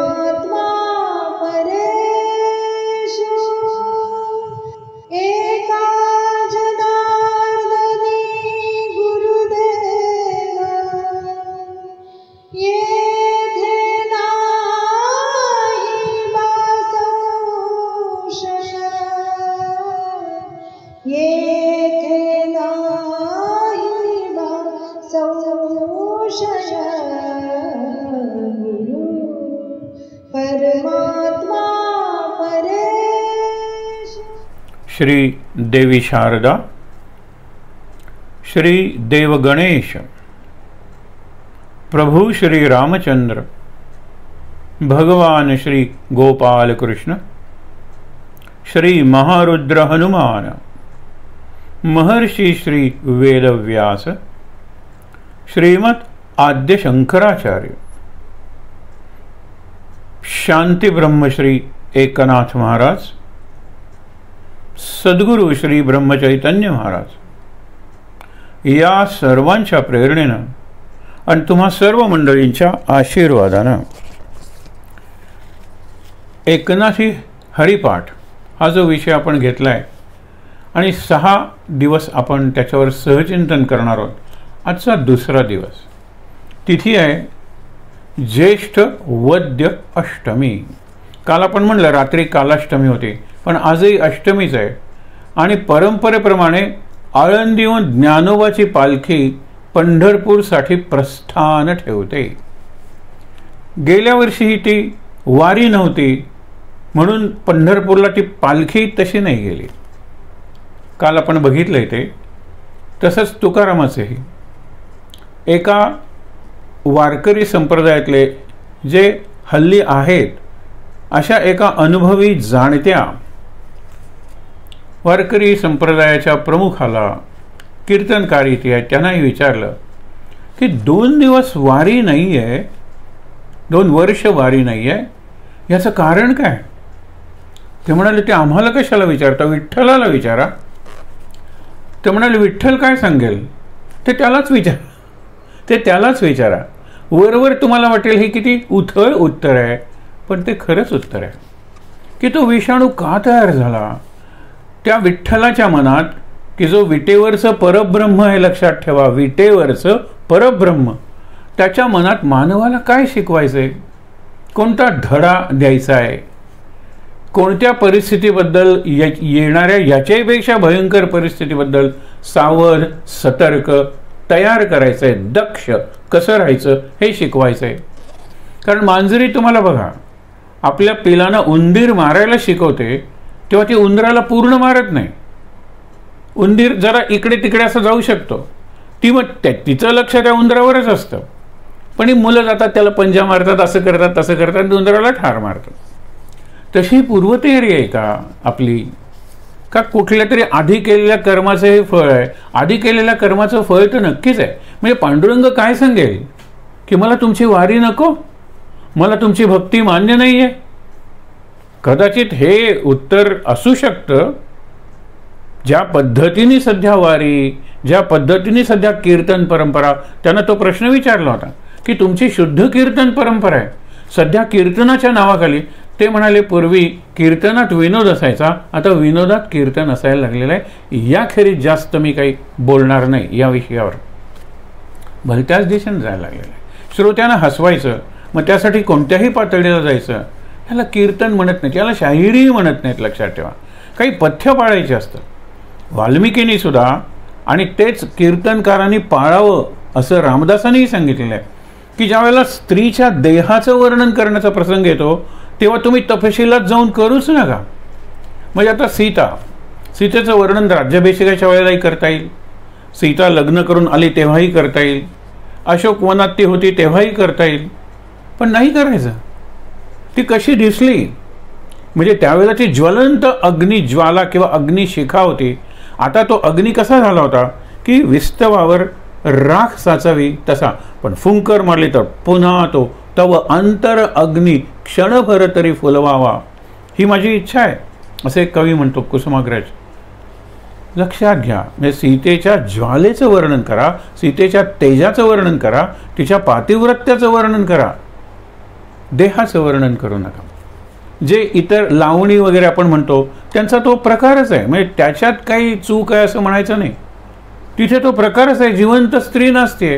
परमात्मा परेश एका जनार्दनी गुरुदेव येथे नाही संशय येथे नाही संशय गुरु परमात्मा परेश। श्री देवी शारदा, श्री देव गणेश, प्रभु श्री रामचंद्र, भगवान श्री गोपाल कृष्ण, श्री महारुद्र हनुमान, महर्षि श्री वेदव्यास, श्रीमद् आद्य शंकराचार्य, शांति ब्रह्म श्री एकनाथ महाराज, सद्गुरु श्री ब्रह्मचैतन्य महाराज या सर्वांच्या प्रेरणेनं आणि तुम्हा सर्व मंडळींच्या आशीर्वादानं एकनाथी हरिपाठ हा जो विषय आपण घेतला आहे आणि 6 दिवस आपण त्याच्यावर सहचिंतन करणार आहोत। आजचा दुसरा दिवस, तिथी आहे ज्येष्ठ वद्य अष्टमी। काल आपण म्हणलं रात्री कालाष्टमी होती, पण आजही अष्टमीच आहे आणि परंपरेप्रमाणे आळंदीहून ज्ञानोबाची पालखी पंढरपूरसाठी प्रस्थान ठेवते। गेल्या वर्षी ती वारी नव्हती म्हणून पंढरपूरला ती पालखी तशी नाही गेली। काल आपण बघितलंय ते तसंच तुकारामाचेही एका वारकरी संप्रदायातले जे हल्ली आहेत अशा एका अनुभवी जाणत्या वारकरी संप्रदायाच्या प्रमुखाला, कीर्तनकारी ती आहे, त्यांनाही विचारलं की 2 दिवस वारी नाही आहे, 2 वर्ष वारी नाही आहे, याचं कारण काय? ते म्हणाले ते आम्हाला कशाला विचारता, विठ्ठलाला विचारा। ते म्हणाले विठ्ठल काय सांगेल ते त्यालाच विचारा। वरवर तुम्हाला वाटेल हे किती उथळ उत्तर आहे, पण ते खरंच उत्तर आहे की तो विषाणू का तयार झाला त्या विठ्ठलाच्या मनात, की जो विटेवरचं परब्रह्म हे लक्षात ठेवा, विटेवरचं परब्रह्म, त्याच्या मनात मानवाला काय शिकवायचंय, कोणता धडा द्यायचा आहे, कोणत्या परिस्थितीबद्दल येणाऱ्या याच्यापेक्षा भयंकर परिस्थितीबद्दल सावध सतर्क तयार करायचं आहे, दक्ष कसं राहायचं हे शिकवायचं आहे। कारण मांजरी तुम्हाला बघा, आपल्या पिलांना उंदीर मारायला शिकवते तेव्हा ती उंदराला पूर्ण मारत नाही। उंदीर जरा इकडे तिकडे असं जाऊ शकतो, ती मग तिचं लक्ष त्या उंदरावरच असतं, पण ही मुलं जातात त्याला पंजा मारतात, असं करतात तसं करतात, उंदराला ठार मारतात। तशी पूर्वतयारी आहे का आपली, का कुठल्या तरी आधी केलेल्या कर्माचं हे फळ आहे? आधी केलेल्या कर्माचं फळ तर नक्कीच आहे। म्हणजे पांडुरंग काय सांगेल की मला तुमची वारी नको, मला तुमची भक्ती मान्य नाही आहे? कदाचित हे उत्तर असू शकतं। ज्या पद्धतीने सध्या वारी, ज्या पद्धतीने सध्या कीर्तन परंपरा, त्यांना तो प्रश्न विचारला होता की तुमची शुद्ध कीर्तन परंपरा आहे, सध्या कीर्तनाच्या नावाखाली, ते म्हणाले पूर्वी कीर्तनात विनोद असायचा, आता विनोदात कीर्तन असायला लागलेलं आहे। याखेरीज जास्त मी काही बोलणार नाही या विषयावर। भलत्याच दिशेने जायला लागलेलं आहे। श्रोत्यांना हसवायचं, मग त्यासाठी कोणत्याही पातळीला जायचं, याला कीर्तन म्हणत नाहीत, याला शाहिरी म्हणत नाहीत, लक्षात ठेवा। काही पथ्य पाळायचे असतं। वाल्मिकींनी सुद्धा, आणि तेच कीर्तनकारांनी पाळावं असं रामदासांनीही सांगितलेलं आहे की ज्यावेळेला स्त्रीच्या देहाचं वर्णन करण्याचा प्रसंग येतो तेव्हा तुम्ही तपशिलात जाऊन करूच नका। म्हणजे आता सीतेचं वर्णन राज्याभिषेकाच्या वेळेलाही करता येईल, सीता लग्न करून आली तेव्हाही करता येईल, अशोक वनात ती होती तेव्हाही करता येईल, पण नाही करायचं। ती कशी दिसली, म्हणजे त्यावेळेला ती ज्वलंत अग्निज्वाला किंवा अग्निशिखा होती। आता तो अग्नी कसा झाला होता की विस्तवावर राख साचावी तसा, पण फुंकर मारली तर पुन्हा तो तव अंतर अग्नी क्षणभर तरी फुलवावा, ही माझी इच्छा आहे, असे कवी म्हणतो कुसुमाग्रज। लक्षात घ्या, म्हणजे सीतेच्या ज्वालेचं वर्णन करा, सीतेच्या तेजाचं वर्णन करा, तिच्या पातिव्रत्याचं वर्णन करा, देहाचं वर्णन करू नका. जे इतर लावणी वगैरे आपण म्हणतो त्यांचा तो प्रकारच आहे, म्हणजे त्याच्यात काही चूक आहे असं म्हणायचं नाही. तिथे तो प्रकारच आहे. जिवंत स्त्री नसते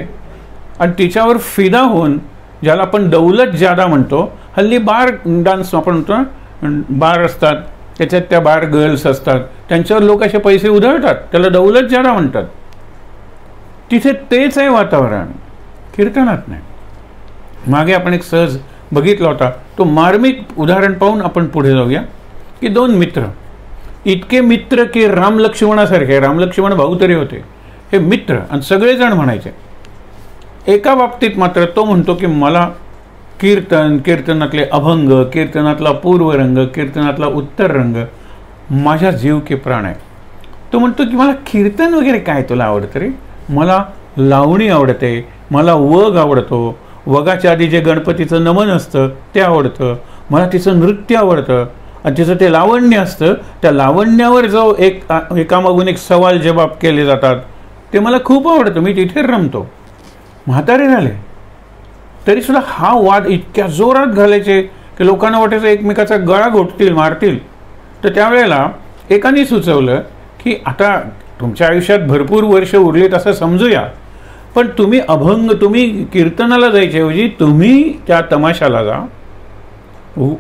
आणि तिच्यावर फिदा होऊन, ज्याला आपण दौलत ज्यादा म्हणतो, हल्ली बार डान्स आपण म्हणतो ना, बार असतात त्याच्यात त्या बार गर्ल्स असतात, त्यांच्यावर लोक असे पैसे उधळतात, त्याला दौलत ज्यादा म्हणतात. तिथे तेच आहे वातावरण, कीर्तनात नाही. मागे आपण एक सहज बघितला होता, तो मार्मिक उदाहरण पाहून आपण पुढे जाऊया. की दोन मित्र, इतके मित्र की राम लक्ष्मणासारखे, राम लक्ष्मण भाऊ तरी होते, हे मित्र, आणि सगळेजण म्हणायचे. एका बाबतीत मात्र तो म्हणतो की मला कीर्तन, कीर्तनातले अभंग, कीर्तनातला पूर्वरंग, कीर्तनातला उत्तर रंग माझा जीव की प्राण आहे. तो म्हणतो की मला कीर्तन वगैरे काय तुला आवडतं रे, मला लावणी आवडते, मला वग आवडतो, वगाच्या आधी जे गणपतीचं नमन असतं ते आवडतं, मला तिचं नृत्य आवडतं, आणि तिचं ते लावण्य असतं, त्या लावण्यावर जो एकामागून एक सवाल जवाब केले जातात ते मला खूप आवडतं, मी तिथे रमतो. म्हातारे झाले तरीसुद्धा हा वाद इतक्या जोरात घालायचे की लोकांना वाटायचं एकमेकाचा गळा घोटतील, मारतील. तर त्यावेळेला एकाने सुचवलं की आता तुमच्या आयुष्यात भरपूर वर्ष उरलीत असं समजूया, पण तुम्ही अभंग, तुम्ही कीर्तनाला जायच्याऐवजी तुम्ही त्या तमाशाला जा.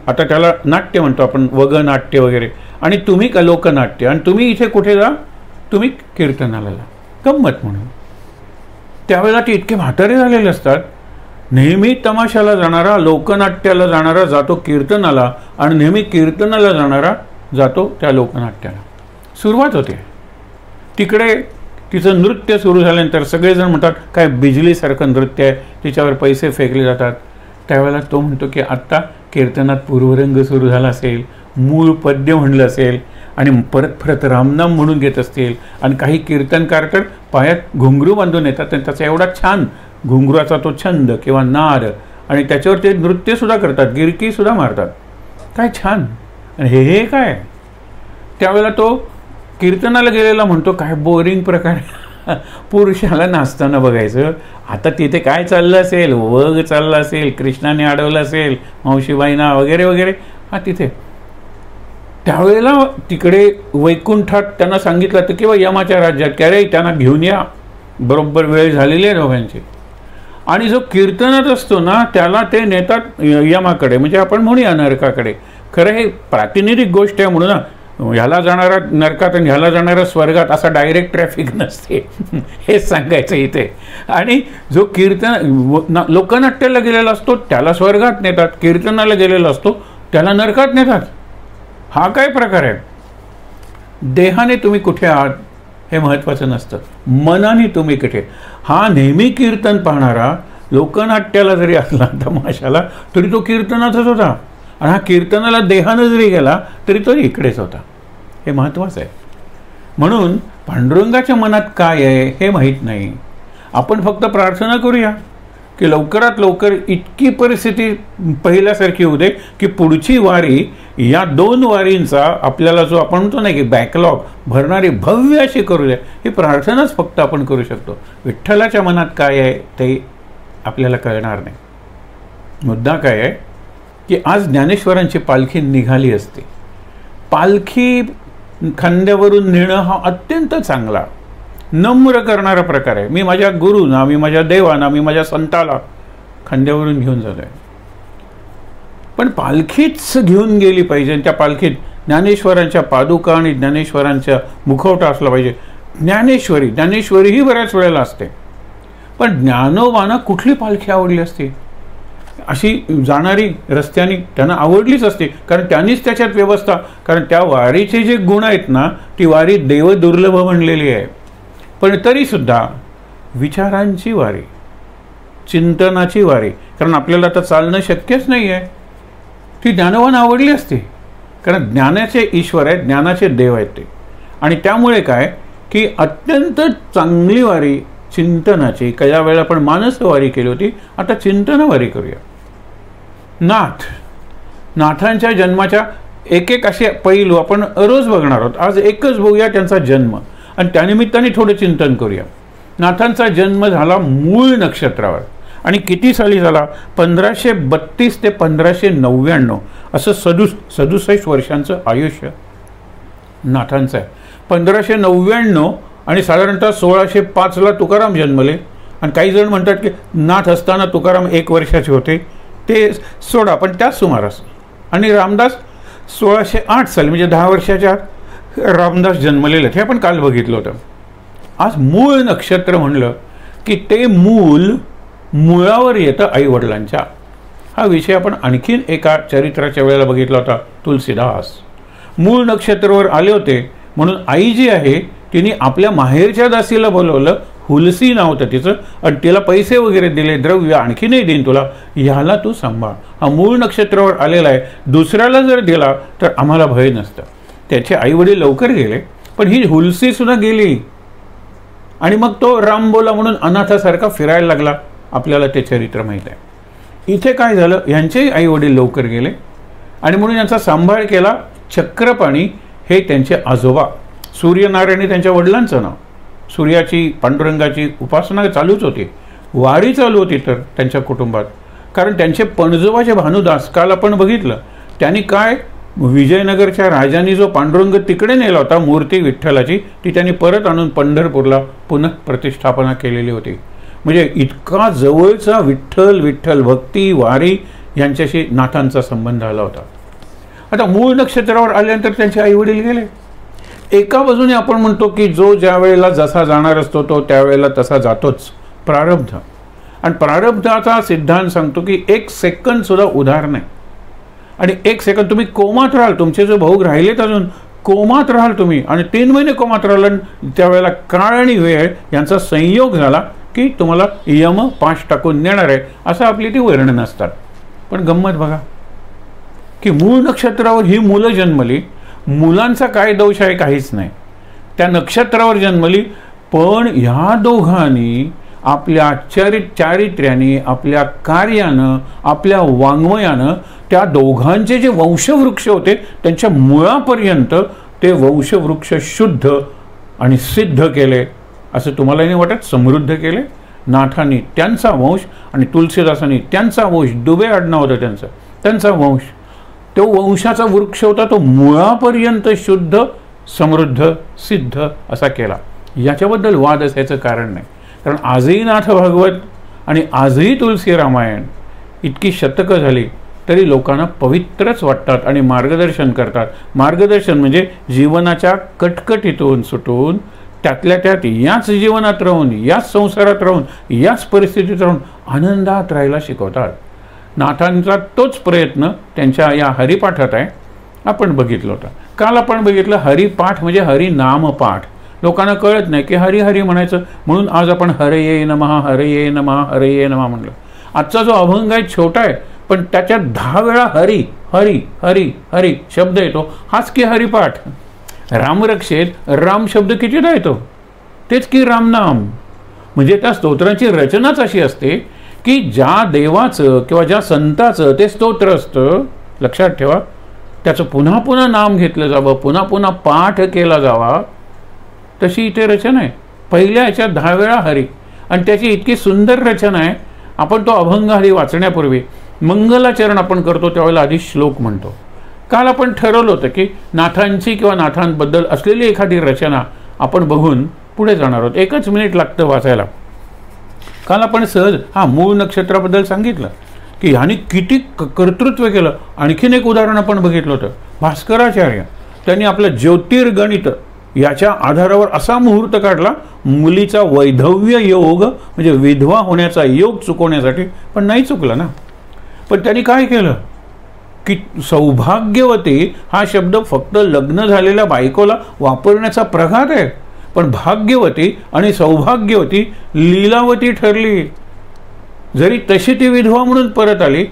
आता त्याला नाट्य म्हणतो आपण, वगनाट्य वगैरे, आणि तुम्ही का लोकनाट्य, आणि तुम्ही इथे कुठे जा, तुम्ही कीर्तनाला जा, गंमत म्हणून. त्यावेळेला ते इतके म्हातारे झालेले असतात, नेहमी तमाशाला जाणारा, लोकनाट्याला जाणारा जातो कीर्तनाला, आणि नेहमी कीर्तनाला जाणारा जातो त्या लोकनाट्याला. सुरुवात होते तिकडे, तिचं नृत्य सुरू झाल्यानंतर सगळेजण म्हणतात काय बिजलीसारखं नृत्य आहे, तिच्यावर पैसे फेकले जातात. त्यावेळेला तो म्हणतो की आत्ता कीर्तनात पूर्वरंग सुरू झाला असेल, मूळ पद्य म्हणलं असेल, आणि परत परत रामनाम म्हणून घेत असतील, आणि काही कीर्तनकार तर पायात घुंगरू बांधून येतात आणि त्याचा एवढा छान घुंगरूचा तो छंद किंवा नाद, आणि त्याच्यावर ते नृत्यसुद्धा करतात, गिरकीसुद्धा मारतात. काय छान. आणि हे काय. त्यावेळेला तो कीर्तनाला गेलेला म्हणतो काय बोरिंग प्रकार, पुरुषाला नाचताना बघायचं. आता तिथे काय चाललं असेल, वग चाललं असेल, कृष्णाने अडवलं असेल, मावशीबाईंना वगैरे वगैरे, हा तिथे. त्यावेळेला तिकडे वैकुंठात त्यांना सांगितलं तर किंवा यमाच्या राज्यात की अरे त्यांना घेऊन या, बरोबर वेळ झालेली आहे दोघांची. आणि जो कीर्तनात असतो ना त्याला ते नेतात यमाकडे, म्हणजे आपण म्हणूया नरकाकडे. खरं हे प्रातिनिधिक गोष्ट आहे म्हणून ना, ह्याला जाणारा नरकात आणि ह्याला जाणारा स्वर्गात असा डायरेक्ट ट्रॅफिक नसते, हेच सांगायचं इथे. आणि जो कीर्तन लोकनाट्याला गेलेला असतो त्याला स्वर्गात नेतात, कीर्तनाला गेलेला असतो त्याला नरकात नेतात. हा काय प्रकार आहे. देहाने तुम्ही कुठे आहात हे महत्त्वाचं नसतं, मनाने तुम्ही कुठे. हा नेहमी कीर्तन पाहणारा लोकनाट्याला जरी असला तमाशाला तरी तो कीर्तनातच होता, आणि हा कीर्तनाला देहानं जरी गेला तरी तो इकडेच होता. हे महत्त्वाचं आहे. म्हणून पांडुरंगाच्या मनात काय आहे हे माहीत नाही. आपण फक्त प्रार्थना करूया की लवकरात लवकर इतकी परिस्थिती पहिल्यासारखी होऊ दे की पुढची वारी, या 2 वारींचा आपल्याला जो आपण म्हणतो नाही की बॅकलॉग भरणारी भव्य अशी करू द्या. ही प्रार्थनाच फक्त आपण करू शकतो. विठ्ठलाच्या मनात काय आहे ते आपल्याला कळणार नाही. मुद्दा काय आहे की आज ज्ञानेश्वरांची पालखी निघाली असते. पालखी खांद्यावरून नेणं हा अत्यंत चांगला नम्र करणारा प्रकार आहे. मी माझ्या गुरुना, मी माझ्या देवाना, मी माझ्या संताला खांद्यावरून घेऊन जातो आहे. पण पालखीच घेऊन गेली पाहिजे. त्या पालखीत ज्ञानेश्वरांच्या पादुका आणि ज्ञानेश्वरांच्या मुखवटा असला पाहिजे. ज्ञानेश्वरी ही बऱ्याच वेळेला असते, पण ज्ञानोबांना कुठली पालखी आवडली असते. अशी जाणारी रस्त्याने त्यांना आवडलीच असते, कारण त्यांनीच त्याच्यात व्यवस्था. कारण त्या वारीचे जे गुण आहेत ना, ती वारी देवदुर्लभ म्हणलेली आहे. पण तरीसुद्धा विचारांची वारी, चिंतनाची वारी, कारण आपल्याला आता चालणं शक्यच नाही आहे, ती ज्ञानोबांना आवडली असते. कारण ज्ञानाचे ईश्वर आहेत, ज्ञानाचे देव आहेत ते. आणि त्यामुळे काय की अत्यंत चांगली वारी चिंतनाची. काही वेळा आपण मानसवारी केली होती, आता चिंतनवारी करूया. नाथांच्या जन्माच्या एक एक असे पैलू आपण रोज बघणार आहोत. आज एकच बघूया त्यांचा जन्म, आणि त्यानिमित्ताने थोडं चिंतन करूया. नाथांचा जन्म झाला मूळ नक्षत्रावर, आणि किती साली झाला? 1532 ते 1599 असं 67 वर्षांचं आयुष्य नाथांचं आहे. 1599 आणि साधारणतः 1605ला तुकाराम जन्मले. आणि काही जण म्हणतात की नाथ असताना तुकाराम 1 वर्षाचे होते, ते सोडा, पण त्याच सुमारास. आणि रामदास 1608 साली म्हणजे 10 वर्षाच्या रामदास जन्मलेले, हे आपण काल बघितलं होतं. आज मूळ नक्षत्र म्हणलं की ते मुळावर येतं आईवडिलांच्या. हा विषय आपण आणखीन एका चरित्राच्या वेळेला बघितला होता. तुलसीदास मूळ नक्षत्रावर आले होते म्हणून आई जी आहे तिने आपल्या माहेरच्या दासीला बोलवलं, हुलसी नाव होतं तिचं, आणि तिला पैसे वगैरे दिले, द्रव्य आणखीनही देईन तुला, ह्याला तू सांभाळ. हा मूळ नक्षत्रावर आलेला आहे. दुसऱ्याला जर दिला तर आम्हाला भय नसतं. त्याचे आईवडील लवकर गेले, पण ही हुलसी सुद्धा गेली आणि मग तो राम बोला म्हणून अनाथासारखा फिरायला लागला. आपल्याला ते चरित्र माहीत आहे. इथे काय झालं, यांचेही आईवडील लवकर गेले आणि म्हणून यांचा सांभाळ केला चक्रपाणी हे त्यांचे आजोबा. सूर्यनारायण त्यांच्या वडिलांचं नाव. सूर्याची पांडुरंगाची उपासना चालूच होती, वारी चालू होती तर त्यांच्या कुटुंबात. कारण त्यांचे पणजोबाचे भानुदास काल आपण बघितलं, त्यांनी काय विजयनगरच्या राजांनी जो पांडुरंग तिकडे नेला होता मूर्ती विठ्ठलाची, ती त्यांनी परत आणून पंढरपूरला पुनः प्रतिष्ठापना केलेली होती. म्हणजे इतका जवळचा विठ्ठल भक्ती वारी यांच्याशी नाथांचा संबंध आला होता. आता मूळ नक्षत्रावर आल्यानंतर त्यांचे आईवडील गेले. एका बाजूने आपण म्हणतो की जो ज्या वेळेला जसा जाणार असतो तो त्यावेळेला तसा जातोच, प्रारब्ध. आणि प्रारब्धाचा सिद्धांत सांगतो की 1 सेकंद सुद्धा उधार नाही. आणि 1 सेकंद तुम्ही कोमात राहाल, तुमचे जो भाऊ राहिलेत अजून कोमात राहाल तुम्ही, आणि 3 महिने कोमात राहाल, त्यावेळेला काळ आणि वेळ यांचा संयोग झाला की तुम्हाला यम 5 टाकून नेणार आहे, असं आपली ती वर्णन असतात. पण गंमत बघा की मूळ नक्षत्रावर ही मुलं जन्मली. मुलांचा काय दोष आहे? काहीच नाही. त्या नक्षत्रावर जन्मली, पण ह्या दोघांनी आपल्या चारित्र्याने, आपल्या कार्यानं, आपल्या वाङ्मयानं त्या दोघांचे जे वंशवृक्ष होते त्यांच्या मुळापर्यंत ते वंशवृक्ष शुद्ध आणि सिद्ध केले. असं तुम्हाला नाही वाटत? समृद्ध केले. नाथांनी त्यांचा वंश आणि तुलसीदासांनी त्यांचा वंश, दुबे आडनाव होतं त्यांचा वंश, तो वंशाचा वृक्ष होता, तो मुळापर्यंत शुद्ध, समृद्ध, सिद्ध असा केला. याच्याबद्दल वाद असायचं कारण नाही. कारण आजही नाथ भागवत आणि आजही तुलसी रामायण इतकी शतकं झाली तरी लोकांना पवित्रच वाटतात आणि मार्गदर्शन करतात. मार्गदर्शन म्हणजे जीवनाच्या कटकटीतून सुटून त्यातल्या त्यात याच जीवनात राहून, याच संसारात राहून, याच परिस्थितीत राहून आनंदात राहायला शिकवतात. नाथांचा तोच प्रयत्न त्यांच्या या हरिपाठात आहे. आपण बघितलं होतं काल. आपण बघितलं हरिपाठ म्हणजे हरिनामपाठ. लोकांना कळत नाही की हरी हरी म्हणायचं, म्हणून आज आपण हरये नमः हरये नमः हरये नमः म्हणलं. आजचा जो अभंग आहे छोटा आहे, पण त्याच्यात 10 वेळा हरी हरी हरी हरी शब्द येतो. हाच की हरिपाठ. रामरक्षेत राम शब्द कितीदा येतो? तेच की रामनाम. म्हणजे त्या स्तोत्रांची रचनाच अशी असते की ज्या देवाचं किंवा ज्या संताचं ते स्तोत्र असतं, लक्षात ठेवा, त्याचं पुन्हा पुन्हा नाम घेतलं जावं, पुन्हा पुन्हा पाठ केला जावा, तशी इथे रचना आहे. पहिल्या ह्याच्यात 10 वेळा हरी, आणि त्याची इतकी सुंदर रचना आहे. आपण तो अभंग हरी वाचण्यापूर्वी मंगलाचरण आपण करतो त्यावेळेला आधी श्लोक म्हणतो. काल आपण ठरवलं होतं की नाथांची किंवा नाथांबद्दल असलेली एखादी रचना आपण बघून पुढे जाणार आहोत. 1च मिनिट लागतं वाचायला. काल आपण सहज मूळ नक्षत्राबद्दल सांगितलं की ह्याने किती कर्तृत्व केलं. आणखीन एक उदाहरण आपण बघितलं होतं. भास्कराचार्य त्यांनी आपलं ज्योतिर्गणित याच्या आधारावर असा मुहूर्त काढला, मुलीचा वैधव्य योग म्हणजे विधवा होण्याचा योग चुकवण्यासाठी. पण नाही चुकला ना. पण त्यांनी काय केलं की सौभाग्यवती हा शब्द फक्त लग्न झालेल्या बायकोला वापरण्याचा प्रघात आहे, पण भाग्यवती आणि सौभाग्यवती लीलावती ठरली. जरी तशी ती विधवा म्हणून परत आली,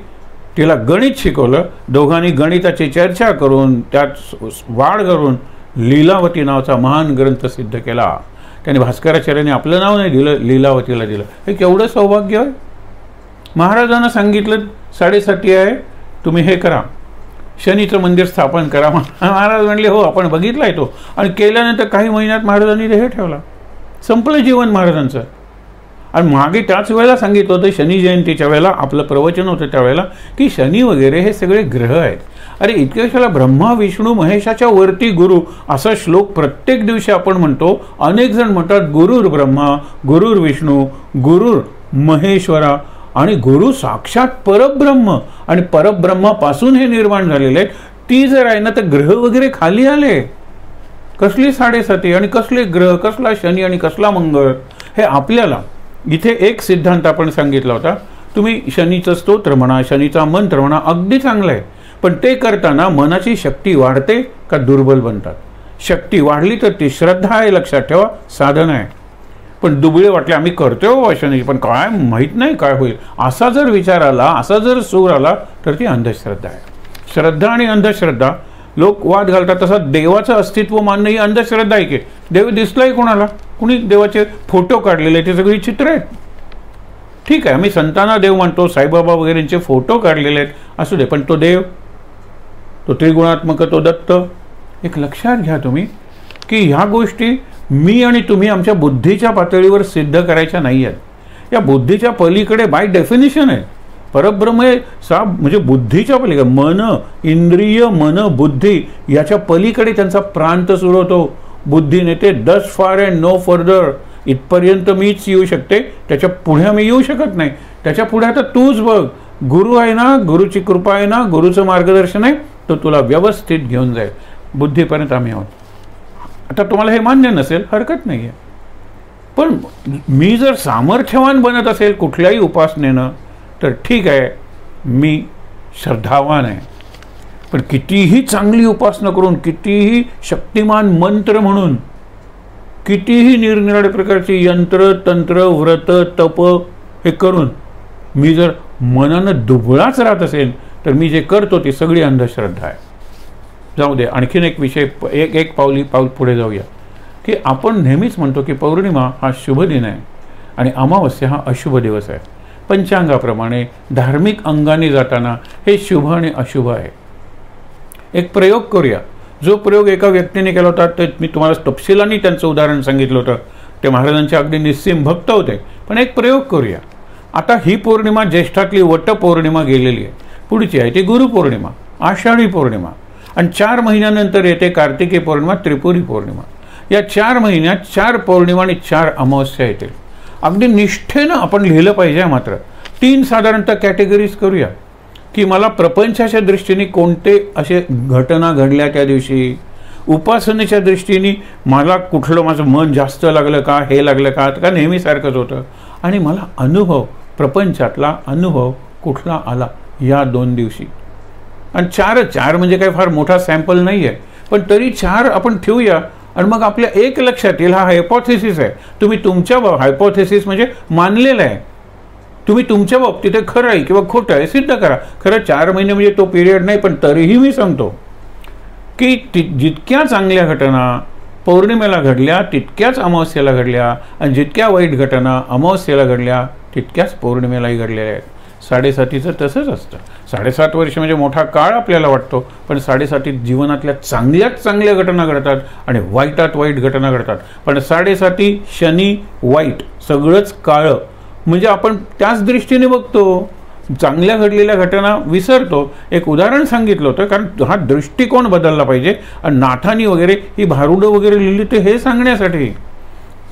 तिला गणित शिकवलं. दोघांनी गणिताची चर्चा करून त्यात वाढ करून लीलावती नावाचा महान ग्रंथ सिद्ध केला. त्याने भास्कराचार्याने आपलं नाव नाही दिलं, लीलावतीला दिलं. हे केवढं सौभाग्य आहे. महाराजांना सांगितलं 7:30 आहे, तुम्ही हे करा, शनीचं मंदिर स्थापन करा. महाराज म्हणले हो आपण बघितलाय तो. आणि केल्यानंतर काही महिन्यात महाराजांनी हे ठेवला. संपलं जीवन महाराजांचं. आणि मागे त्याच वेळेला सांगितलं होतं शनी जयंतीच्या वेळेला आपलं प्रवचन होतं त्यावेळेला की शनी वगैरे हे सगळे ग्रह आहेत. अरे इतक्या वेळेला ब्रह्मा विष्णू महेशाच्या वरती गुरु असा श्लोक प्रत्येक दिवशी आपण म्हणतो. अनेक जण म्हणतात गुरुर ब्रह्मा गुरुर विष्णू गुरुर महेश्वरा आणि गुरु साक्षात परब्रह्म आणि परब्रह्मापासून हे निर्माण झालेले आहेत. ती जर आहे ना तर ग्रह वगैरे खाली आले. कसली 7.5 आणि कसले ग्रह, कसला शनी आणि कसला मंगळ. हे आपल्याला इथे एक सिद्धांत आपण सांगितला होता. तुम्ही शनीचं स्तोत्र म्हणा, शनीचा मंत्र म्हणा, अगदी चांगलं आहे. पण ते करताना मनाची शक्ती वाढते का दुर्बल बनतात. शक्ती वाढली तर ती श्रद्धा आहे, लक्षात ठेवा, साधन आहे. पण दुबळे वाटले आम्ही करतोय हो शनी, पण काय माहीत नाही काय होईल, असा जर विचार आला, असा जर सूर आला तर ती अंधश्रद्धा आहे. श्रद्धा आणि अंधश्रद्धा लोक वाद घालतात. तसा देवाचं अस्तित्व मानणं ही अंधश्रद्धा आहे की देव दिसलाय कोणाला, कुणी देवाचे फोटो काढलेले ते सगळी चित्र आहेत. ठीक आहे, आम्ही संतांना देव मानतो, साईबाबा वगैरेंचे फोटो काढलेले आहेत, असू दे, पण तो देव, तो त्रिगुणात्मक, तो दत्त. एक लक्षात घ्या तुम्ही की ह्या गोष्टी मी आणि तुम्ही आमच्या बुद्धीच्या पातळीवर सिद्ध करायच्या नाही आहेत. या बुद्धीच्या पलीकडे बाय डेफिनेशन आहे. परब्रह्म म्हणजे बुद्धीच्या पलीकडे, मन, इंद्रिय, मन, बुद्धी याच्या पलीकडे त्यांचा प्रांत सुरू होतो. बुद्धीने ते दस फार अँड नो फर्दर, इथपर्यंत मीच येऊ शकते, त्याच्या पुढे मी येऊ शकत नाही. त्याच्या पुढे आता तूच बघ, गुरु आहे ना, गुरुची कृपा आहे ना, गुरुचं मार्गदर्शन आहे, तो तुला व्यवस्थित घेऊन जाईल. बुद्धीपर्यंत आम्ही आहोत. आता तुम्हाला हे मान्य नसेल, हरकत नाही आहे. पण मी जर सामर्थ्यवान बनत असेल कुठल्याही उपासनेनं तर ठीक आहे, मी श्रद्धावान आहे. पण कितीही चांगली उपासना करून, कितीही शक्तिमान मंत्र म्हणून, कितीही निरनिराळ्या प्रकारची यंत्र, तंत्र, व्रत, तप हे करून मी जर मनानं दुबळाच राहत असेल तर मी जे करतो ती सगळी अंधश्रद्धा आहे. जाऊ दे, आणखीन एक विषय, एक पाऊल पुढे जाऊया की आपण नेहमीच म्हणतो की पौर्णिमा हा शुभ दिन आहे आणि अमावस्या हा अशुभ दिवस आहे. पंचांगाप्रमाणे धार्मिक अंगाने जाताना हे शुभ आणि अशुभ आहे. एक प्रयोग करूया. जो प्रयोग एका व्यक्तीने केला होता ते मी तुम्हाला तपशिलांनी त्यांचं उदाहरण सांगितलं होतं. ते महाराजांचे अगदी निस्सीम भक्त होते. पण एक प्रयोग करूया. आता ही पौर्णिमा ज्येष्ठातली वट पौर्णिमा गेलेली आहे. पुढची आहे ती गुरुपौर्णिमा, आषाढी पौर्णिमा आणि 4 महिन्यानंतर येते कार्तिकी पौर्णिमा, त्रिपुरी पौर्णिमा. या 4 महिन्यात 4 पौर्णिमा आणि 4 अमावस्या येतील. अगदी निष्ठेनं आपण लिहिलं पाहिजे. मात्र 3 साधारणतः कॅटेगरीज करूया की मला प्रपंचाच्या दृष्टीने कोणते असे घटना घडल्या त्या दिवशी, उपासनेच्या दृष्टीने मला कुठलं माझं मन जास्त लागलं का, हे लागलं का नेहमीसारखंच होतं, आणि मला अनुभव, प्रपंचातला अनुभव कुठला आला या 2 दिवशी. आणि 4 म्हणजे काही फार मोठा सॅम्पल नाही आहे, पण तरी 4 आपण ठेवूया. आणि मग आपल्या एक लक्षात येईल, हा हायपोथेसिस आहे. तुम्ही तुमच्या हायपोथेसिस म्हणजे मानलेलं आहे, तुम्ही तुमच्या बाबतीत ते खरं आहे किंवा खोटं आहे सिद्ध करा. खरं 4 महिने म्हणजे तो पिरियड नाही, पण तरीही मी सांगतो की जितक्या चांगल्या घटना पौर्णिमेला घडल्या तितक्याच अमावस्येला घडल्या, आणि जितक्या वाईट घटना अमावस्येला घडल्या तितक्याच पौर्णिमेलाही घडलेल्या आहेत. 7.5चं तसंच असतं. 7.5 वर्ष म्हणजे मोठा काळ आपल्याला वाटतो, पण 7.5 जीवनातल्या चांगल्याच चांगल्या घटना घडतात आणि वाईटात वाईट घटना घडतात. पण 7.5 शनी वाईट सगळंच काळं, म्हणजे आपण त्याच दृष्टीने बघतो, चांगल्या घडलेल्या घटना विसरतो. एक उदाहरण सांगितलं होतं, कारण हा दृष्टिकोन बदलला पाहिजे. आणि नाथानी वगैरे ही भारुडं वगैरे लिहिली ते हे सांगण्यासाठी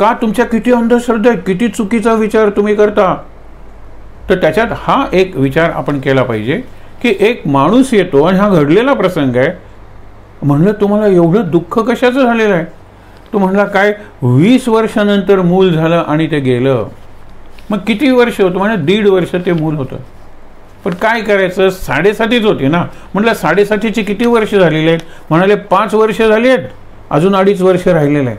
का तुमच्या किती अंधश्रद्धा आहेत, किती चुकीचा विचार तुम्ही करता. तर त्याच्यात हा एक विचार आपण केला पाहिजे की एक माणूस येतो आणि हा घडलेला प्रसंग आहे. म्हणलं तुम्हाला एवढं दुःख कशाचं झालेलं आहे. तो म्हणला काय 20 वर्षानंतर मूल झालं आणि ते गेलं. मग किती वर्ष होतं. म्हणजे 1.5 वर्ष ते मूल होतं. पण काय करायचं, 7.5च होती ना. म्हटलं 7.5ची किती वर्ष झालेली आहेत. म्हणाले 5 वर्ष झाली आहेत, अजून 2.5 वर्ष राहिलेलं आहे.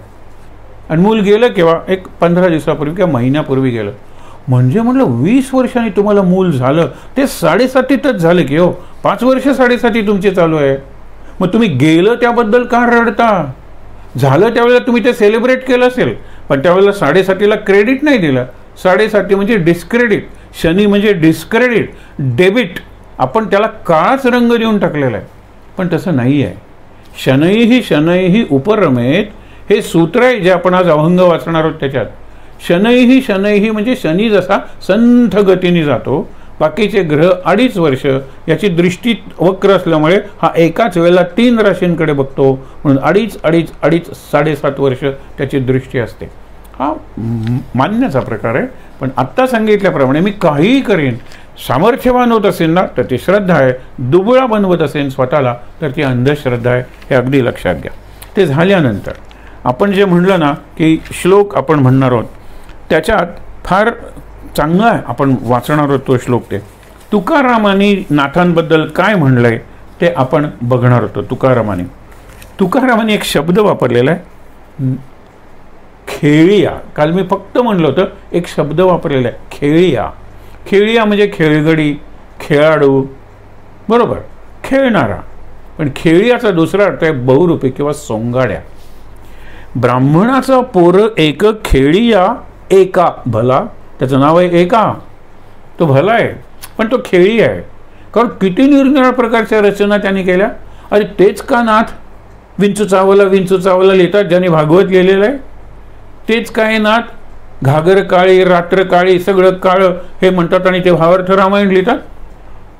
आणि मूल गेलं केव्हा, एक 15 दिवसापूर्वी किंवा महिन्यापूर्वी गेलं. म्हणजे म्हटलं 20 वर्षांनी तुम्हाला मूल झालं, ते 7.5तच झालं की हो. 5 वर्ष 7.5 तुमचे चालू आहे. मग तुम्ही गेलं त्याबद्दल का रडता. झालं त्यावेळेला तुम्ही ते सेलिब्रेट केलं असेल, पण त्यावेळेला 7.5ला क्रेडिट नाही दिलं. 7.5 म्हणजे डिस्क्रेडिट. शनी म्हणजे डिस्क्रेडिट, डेबिट. आपण त्याला काळाच रंग देऊन टाकलेला आहे. पण तसं नाही आहे. शनैही शनैही उपरमेत हे सूत्र आहे जे आपण आज अभंग वाचणार आहोत त्याच्यात. शनैही शनैही म्हणजे शनी जसा संथ गतीने जातो, बाकीचे ग्रह 2.5 वर्ष याची दृष्टी वक्र असल्यामुळे हा एकाच वेळेला 3 राशींकडे बघतो, म्हणून 2.5 7.5 वर्ष त्याची दृष्टी असते. हा मान्याचा प्रकार आहे. पण आत्ता सांगितल्याप्रमाणे मी काहीही करीन, सामर्थ्यवान होत असेल ना तर ती श्रद्धा आहे, दुबळा बनवत असेल स्वतःला तर ती अंधश्रद्धा आहे, हे अगदी लक्षात घ्या. ते झाल्यानंतर आपण जे म्हणलं ना की श्लोक आपण म्हणणार आहोत, त्याच्यात फार चांगला आहे, आपण वाचणार आहोत तो श्लोक. ते तुकारामांनी नाथांबद्दल काय म्हणलंय ते आपण बघणार होतो. तुकारामांनी एक शब्द वापरलेला आहे, खेळिया. काल मी फक्त म्हणलं होतं एक शब्द वापरलेला आहे, खेळिया. खेळिया म्हणजे खेळगडी, खेळाडू, बरोबर, खेळणारा. पण खेळियाचा दुसरा अर्थ आहे बहुरूपी किंवा सोंगाड्या. ब्राह्मणाचा पोर एक खेळिया एका भला, त्याचं नाव आहे एका, तो भला आहे पण तो खेळी आहे. कारण किती निरनिराळ्या प्रकारच्या रचना त्यांनी केल्या. अरे तेच का नाथ विंचू चावला लिहितात ज्यांनी भागवत लिहिलेलं आहे? तेच काय नाथ घागर काळी रात्र काळी सगळं काळं हे म्हणतात आणि ते भावार्थ रामायण लिहितात?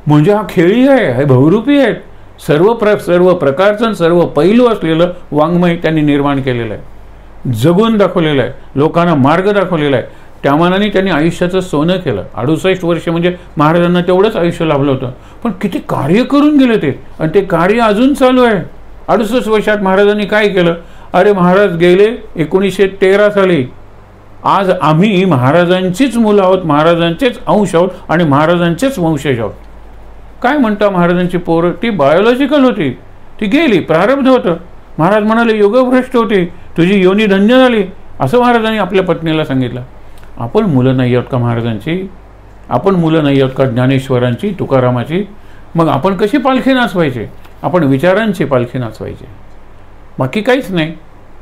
म्हणजे हा खेळी आहे, हे बहुरूपी आहेत. सर्व प्रकारचं सर्व पैलू असलेलं वाङ्मय त्यांनी निर्माण केलेलं आहे, जगून दाखवलेलं आहे, लोकांना मार्ग दाखवलेला आहे. त्या मानाने त्यांनी आयुष्याचं सोनं केलं. 68 वर्ष म्हणजे महाराजांना तेवढंच आयुष्य लाभलं होतं, पण किती कार्य करून गेले ते, आणि ते कार्य अजून चालू आहे. 68 वर्षात महाराजांनी काय केलं? अरे महाराज गेले 1913 साली. आज आम्ही महाराजांचीच मुलं आहोत, महाराजांचेच अंश आहोत आणि महाराजांचेच वंशज आहोत. काय म्हणता महाराजांची पोरं? ती बायोलॉजिकल होती, ती गेली, प्रारब्ध होतं. महाराज म्हणाले योगभ्रष्ट होती, तुझी योनी धन्य झाली, असं महाराजांनी आपल्या पत्नीला सांगितलं. आपण मुलं नाही आहोत का महाराजांची? आपण मुलं नाही आहोत का ज्ञानेश्वरांची, तुकारामाची? मग आपण कशी पालखी नाचवायची? आपण विचारांची पालखी नाचवायची, बाकी काहीच नाही.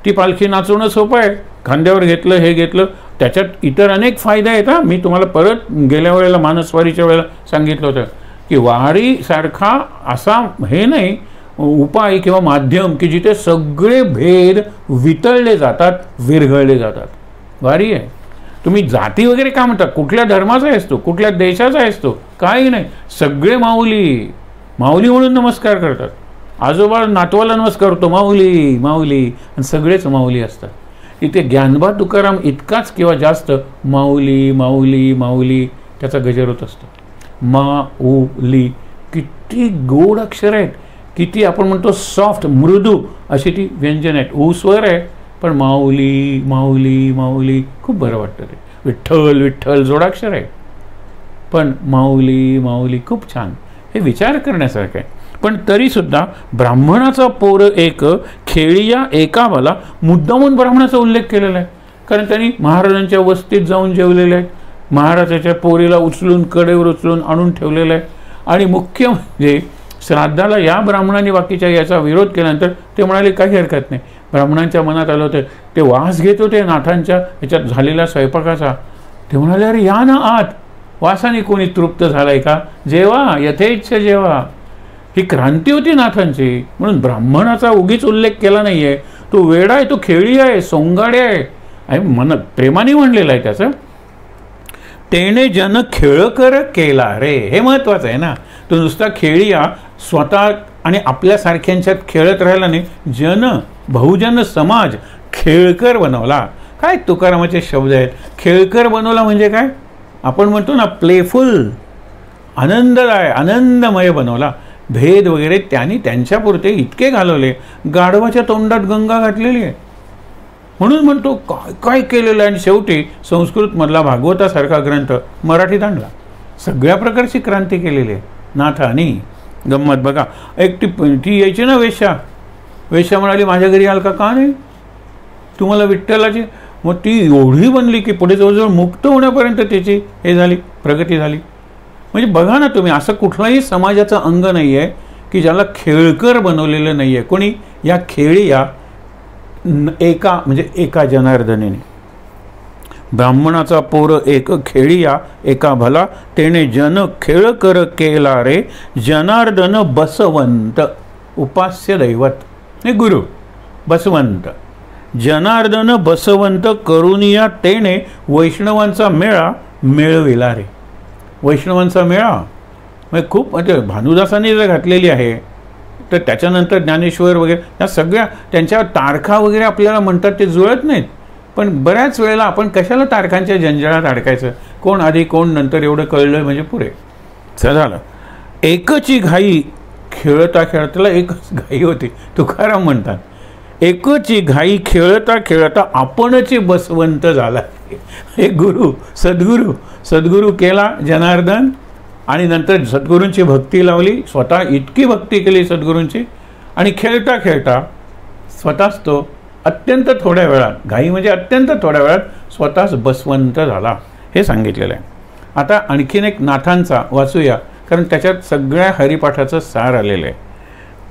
ती पालखी नाचवणं सोपं आहे, खांद्यावर घेतलं हे घेतलं, त्याच्यात इतर अनेक फायदे आहेत. हा मी तुम्हाला परत गेल्या वेळेला मानसवारीच्या वेळेला सांगितलं होतं की वारीसारखा असा हे नाही उपाय किंवा माध्यम की जिथे सगळे भेद वितळले जातात, विरघळले जातात. वारी आहे. तुम्ही जाती वगैरे काय म्हणता, कुठल्या धर्माचा आहेस तो, कुठल्या देशाचा आहेस तो, काही नाही. सगळे माऊली माऊली म्हणून नमस्कार करतात. आजोबा नातवाला नमस्कार करतो, माऊली माऊली, आणि सगळेच माऊली असतात. इथे ज्ञानबा तुकाराम इतकाच किंवा जास्त माऊली माऊली माऊली त्याचा गजर होत असतो. माऊली किती गोड अक्षर आहेत, किती आपण म्हणतो सॉफ्ट मृदू अशी ती व्यंजन आहेत. ऊ स्वर आहे पण माऊली माऊली माऊली खूप बरं वाटतं. ते विठ्ठल विठ्ठल जोडाक्षर आहे पण माऊली माऊली खूप छान. हे विचार करण्यासारखं आहे. पण तरीसुद्धा ब्राह्मणाचा पोर एक खेळिया एका मला मुद्दामून ब्राह्मणाचा उल्लेख केलेला आहे. कारण त्यांनी महाराजांच्या वस्तीत जाऊन जेवलेले आहेत, महाराजाच्या पोरीला उचलून कडेवर उचलून आणून ठेवलेलं आहे. आणि मुख्य म्हणजे श्राद्धाला या ब्राह्मणाने बाकीच्या याचा विरोध केल्यानंतर ते म्हणाले काही हरकत नाही. ब्राह्मणांच्या मनात आलं होतं, ते वास घेत होते नाथांच्या ह्याच्यात झालेल्या स्वयंपाकाचा. ते म्हणाले अरे या ना आत, वासाने कोणी तृप्त झालाय का, जेवा यथेच्छ जेवा. ही क्रांती होती नाथांची, म्हणून ब्राह्मणाचा उगीच उल्लेख केला नाहीये. तो वेडा आहे, तो खेळी आहे, सोंगाडे आहे, आणि मन प्रेमाने म्हणलेलं आहे त्याचं. तेने जन खेळकर केला रे, हे महत्वाचं आहे ना. तो नुसता खेळिया स्वतः आणि आपल्यासारख्यांच्यात खेळत राहिला नाही, जन बहुजन समाज खेळकर बनवला. काय तुकारामाचे शब्द आहेत, खेळकर बनवला म्हणजे काय? आपण म्हणतो ना प्लेफुल, आनंददाय आनंदमय बनवला. भेद वगैरे त्यांनी त्यांच्यापुरते इतके घालवले, गाढवाच्या तोंडात गंगा घातलेली आहे. म्हणून म्हणतो काय काय केलेलं आहे. आणि शेवटी संस्कृतमधला भागवतासारखा ग्रंथ मराठीत आणला. सगळ्या प्रकारची क्रांती केलेली आहे नाथांनी. गंमत बघा, एक ती यायची ना वेश्या म्हणाली माझ्या घरी आल का नाही, तुम्हाला विठ्ठलाची. मग ती एवढी बनली की पुढे जवळजवळ मुक्त होण्यापर्यंत त्याची हे झाली, प्रगती झाली. म्हणजे बघा ना तुम्ही, असं कुठलाही समाजाचं अंग नाही आहे की ज्याला खेळकर बनवलेलं नाही आहे कोणी. या खेळिया एका म्हणजे एका जनार्दनेने. ब्राह्मणाचा पोर एक खेळिया एका भला, तेने जन खेळ कर केला रे, जनार्दन बसवंत. उपास्य दैवत हे गुरु बसवंत. जनार्दन बसवंत करुनिया तेने वैष्णवांचा मेळा मिळविला रे. वैष्णवांचा मेळा म्हणजे खूप म्हणजे भानुदासांनी जर घातलेली आहे तर त्याच्यानंतर ज्ञानेश्वर वगैरे या सगळ्या त्यांच्या तारखा वगैरे आपल्याला म्हणतात ते जुळत नाहीत. पण बऱ्याच वेळेला आपण कशाला तारखांच्या जंजाळात अडकायचं, कोण आधी कोण नंतर एवढं कळलं म्हणजे पुरे झालं. एकची घाई खेळता खेळताला एकच घाई होती तुकाराम म्हणतात. एकची घाई खेळता खेळता आपणची बसवंत झाला. हे गुरु सद्गुरू केला जनार्दन आणि नंतर सद्गुरूंची भक्ती लावली, स्वतः इतकी भक्ती केली सद्गुरूंची आणि खेळता खेळता स्वतःच तो अत्यंत थोड्या वेळात, घाई म्हणजे अत्यंत थोड्या वेळात स्वतःच बसवंत झाला हे सांगितलेलं आहे. आता आणखीन एक नाथांचा वाचूया, कारण त्याच्यात सगळ्या हरिपाठाचं सार आलेलं आहे.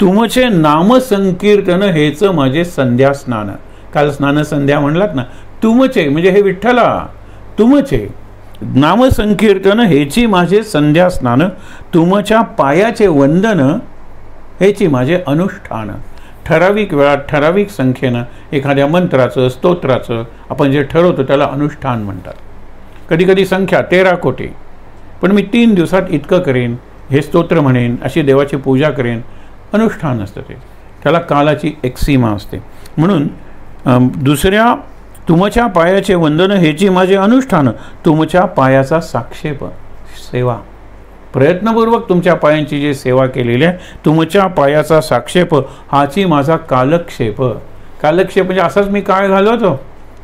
तुमचे नामसंकीर्तन हेच माझे संध्या स्नान. काल स्नान संध्या म्हणलात ना, तुमचे म्हणजे हे विठ्ठला, तुमचे नामसंकीर्तन हेची माझे संध्या स्नान, तुमच्या पायाचे वंदन हेची माझे अनुष्ठान. ठराविक वेळात ठराविक संख्येनं एखाद्या मंत्राचं स्तोत्राचं आपण जे ठरवतो त्याला अनुष्ठान म्हणतात. कधी कधी संख्या 13 कोटी, पण मी 3 दिवसात इतकं करेन, हे स्तोत्र म्हणेन, अशी देवाची पूजा करेन, अनुष्ठान असतं ते, त्याला कालाची एक सीमा असते. म्हणून दुसऱ्या तुमच्या पायाचे वंदन हेची माझे अनुष्ठान, तुमच्या पायाचा साक्षेप सेवा, प्रयत्नपूर्वक तुमच्या पायांची जी सेवा केलेली आहे, तुमच्या पायाचा साक्षेप हाची माझा कालक्षेप. कालक्षेप म्हणजे असाच मी काळ घालवतो.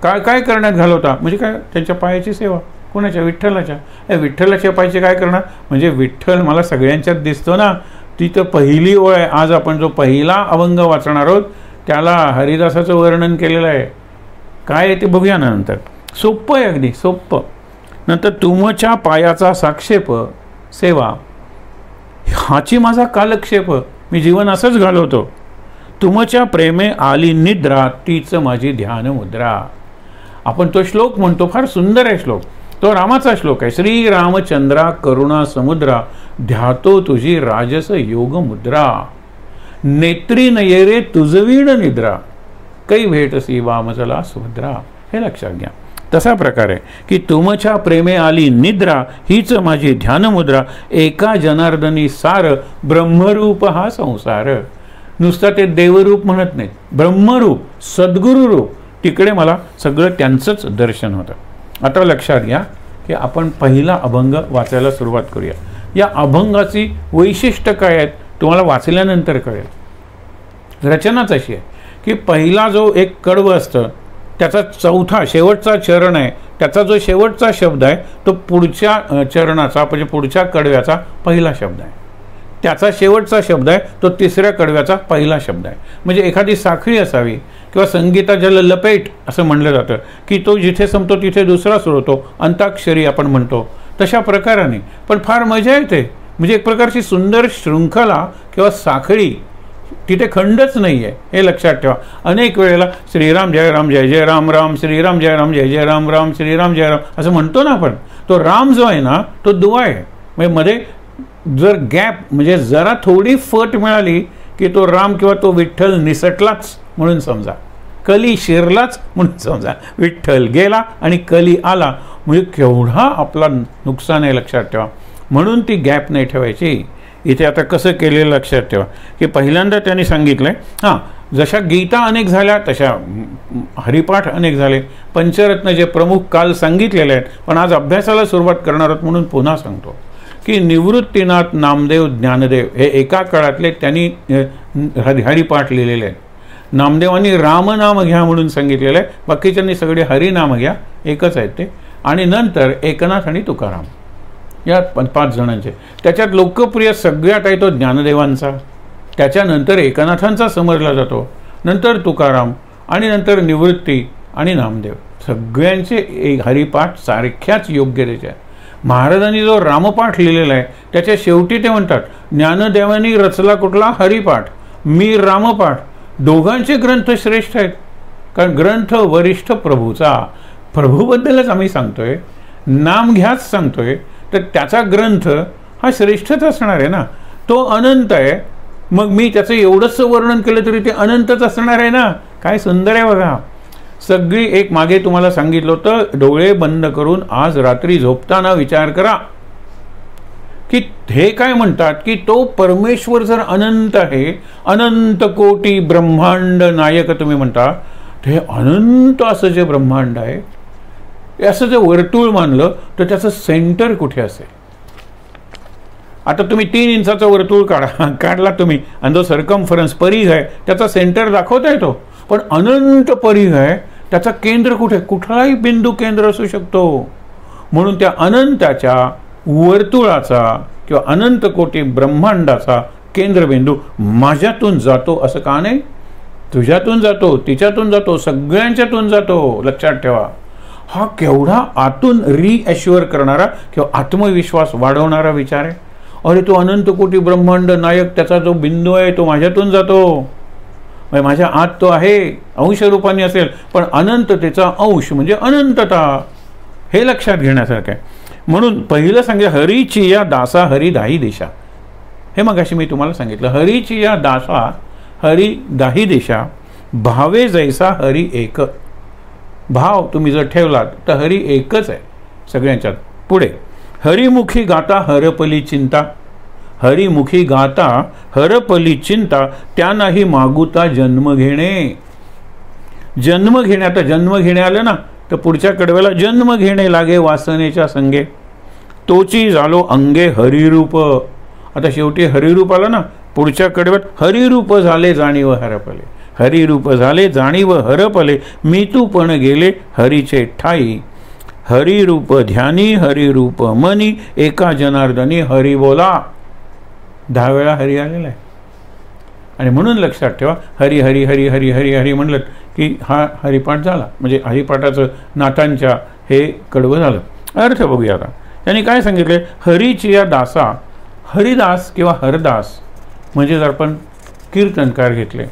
काय करण्यात घालवता म्हणजे काय, त्यांच्या पायाची सेवा. कोणाच्या? विठ्ठलाच्या. विठ्ठलाच्या पायाचे काय करणार म्हणजे विठ्ठल मला सगळ्यांच्यात दिसतो ना. ती तर पहिली ओळ आहे. आज आपण जो पहिला अभंग वाचणार आहोत त्याला हरिदासाचं वर्णन केलेलं आहे. काय आहे ते बघूया ना नंतर. सोप्पं आहे, अगदी सोप्पं. नंतर तुमच्या पायाचा साक्षेप सेवा हाची माझा कालक्षेप, मी जीवन असंच घालवतो. तुमच्या प्रेमे आली निद्रा तीच माझी ध्यान मुद्रा. आपण तो श्लोक म्हणतो, फार सुंदर आहे श्लोक, तो रामाचा श्लोक आहे. श्री रामचंद्रा करुणा समुद्रा ध्यातो तुझी राजस योग मुद्रा, नेत्री नये तुझवीण निद्रा, कै भेटसी वामचला सुभद्रा. हे लक्षात घ्या. तसा प्रकार आहे की तुमच्या प्रेमे आली निद्रा हीच माझी ध्यानमुद्रा, एका जनार्दनी सार ब्रह्मरूप हा संसार. नुसतं ते देवरूप म्हणत नाहीत, ब्रह्मरूप सद्गुरू रूप, तिकडे मला सगळं त्यांचंच दर्शन होतं. आता लक्षात घ्या की आपण पहिला अभंग वाचायला सुरुवात करूया. या अभंगाची वैशिष्ट्य काय आहेत तुम्हाला वाचल्यानंतर कळेल. रचनाच अशी आहे की पहिला जो एक कडवं असतं त्याचा चौथा शेवटचा चरण आहे, त्याचा जो शेवटचा शब्द आहे तो पुढच्या चरणाचा म्हणजे पुढच्या कडव्याचा पहिला शब्द आहे. त्याचा शेवटचा शब्द आहे तो तिसऱ्या कडव्याचा पहिला शब्द आहे. म्हणजे एखादी साखळी असावी किंवा संगीता ज्याला लपेट असं म्हणलं जातं की तो जिथे संपतो तिथे दुसरा सुरू होतो, अंताक्षरी आपण म्हणतो तशा प्रकाराने. पण फार मजा येते, म्हणजे एक प्रकारची सुंदर शृंखला किंवा साखळी, तिथे खंडच नाही आहे हे लक्षात ठेवा. अनेक वेळेला श्रीराम जय राम जय जय राम राम, श्रीराम जय राम जय जय राम राम, श्रीराम जय राम असं म्हणतो ना आपण. तो राम जो आहे ना तो दुवा आहे. म्हणजे मध्ये जर गॅप म्हणजे जरा थोडी फट मिळाली की तो राम किंवा तो विठ्ठल निसटलाच म्हणून समजा, कली शिरलाच म्हणून समजा. विठ्ठल गेला आणि कली आला म्हणजे केवढा आपला नुकसान आहे लक्षात ठेवा. म्हणून ती गॅप नाही ठेवायची. इथे आता कसं केलेलं लक्षात ठेवा की पहिल्यांदा त्यांनी सांगितलंय, हां जशा गीता अनेक झाल्या तशा हरिपाठ अनेक झाले, पंचरत्न जे प्रमुख काल सांगितलेले आहेत. पण आज अभ्यासाला सुरुवात करणार आहोत म्हणून पुन्हा सांगतो की निवृत्तीनाथ नामदेव ज्ञानदेव हे एका काळातले त्यांनी हरिपाठ लिहिलेले आहेत. नामदेवांनी रामनाम घ्या म्हणून सांगितलेलं आहे, बाकीच्यांनी सगळे हरिनाम घ्या, एकच आहेत ते. आणि नंतर एकनाथ आणि तुकाराम या 5 जणांचे. त्याच्यात लोकप्रिय सगळ्यात आहे तो ज्ञानदेवांचा, त्याच्यानंतर एकनाथांचा समजला जातो, नंतर तुकाराम आणि नंतर निवृत्ती आणि नामदेव. सगळ्यांचे हरिपाठ सारख्याच योग्यतेचे आहे. महाराजांनी जो रामपाठ लिहिलेला आहे त्याच्या शेवटी ते म्हणतात, ज्ञानदेवांनी रचला कुठला हरिपाठ, मी रामपाठ. दोघांचे ग्रंथ श्रेष्ठ आहेत, कारण ग्रंथ वरिष्ठ प्रभूचा, प्रभूबद्दलच आम्ही सांगतोय, नाम घ्याच सांगतोय, तर त्याचा ग्रंथ हा श्रेष्ठच असणार आहे ना. तो अनंत आहे, मग मी त्याचं एवढंच वर्णन केलं तरी ते अनंतच असणार आहे ना. काय सुंदर आहे बघा. सगळी एक मागे तुम्हाला सांगितलं होतं, डोळे बंद करून आज रात्री झोपताना विचार करा की हे काय म्हणतात की तो परमेश्वर जर अनंत आहे, अनंत कोटी ब्रह्मांड नायक तुम्ही म्हणता, ते अनंत असं जे ब्रह्मांड आहे, असं जे वर्तुळ मानलं तर त्याचं सेंटर कुठे असेल? आता तुम्ही 3 इंचाचं वर्तुळ काढला तुम्ही, आणि जो सर्कम्फरन्स परिघ आहे त्याचा सेंटर दाखवता येतो, पण अनंत परिघ आहे, त्याचा केंद्र कुठे? कुठलाही बिंदू केंद्र असू शकतो. म्हणून त्या अनंताच्या वर्तुळाचा किंवा अनंत कोटी ब्रह्मांडाचा केंद्रबिंदू माझ्यातून जातो असं का नाही? तुझ्यातून जातो, तिच्यातून जातो, सगळ्यांच्यातून जातो. लक्षात ठेवा, हा केवढा आतून रिॲश्युअर करणारा किंवा आत्मविश्वास वाढवणारा विचार आहे. अरे तो अनंत कोटी ब्रह्मांड नायक, त्याचा जो बिंदू आहे तो माझ्यातून जातो, म्हणजे माझ्या आत तो आहे, अंश रूपाने असेल, पण अनंततेचा अंश म्हणजे अनंतता, हे लक्षात घेण्यासारखं आहे. म्हणून पहिलं सांगितलं, हरीची या दासा हरी दाही दिशा. हे मगाशी मी तुम्हाला सांगितलं, हरीची या दासा हरी दाही दिशा, भावे जैसा हरी एक. भाव तुम्ही जर ठेवलात तर हरी एकच आहे सगळ्यांच्यात. पुढे, हरिमुखी गाता हरपली चिंता. हरिमुखी गाता हरपली चिंता, त्यांनाही मागुता जन्म घेणे. जन्म घेणे, आता जन्म घेणे आलं ना तर पुढच्या कडव्याला जन्म घेणे लागे वासनेच्या संगे, तोची झालो अंगे हरिरूप. आता शेवटी हरिरूप आलं ना, पुढच्या कडव्यात हरिरूप झाले जाणीव हरपले. हरिरूप झाले जाणीव हरपले, मी तू पण गेले हरीचे ठाई. हरिरूप ध्यानी हरिरूप मनी, एका जनार्दनी हरी बोला. 10 वेळा हरी आलेला आहे. आणि म्हणून लक्षात ठेवा, हरी हरी हरी हरी हरी हरी म्हणलं की हा हरिपाठ झाला, म्हणजे हरिपाठाचं नाथांच्या हे कडवं झालं. अर्थ बघूया आता. त्यांनी काय सांगितले, हरीची या दासा, हरिदास किंवा हरदास म्हणजे जर आपण कीर्तनकार घेतले,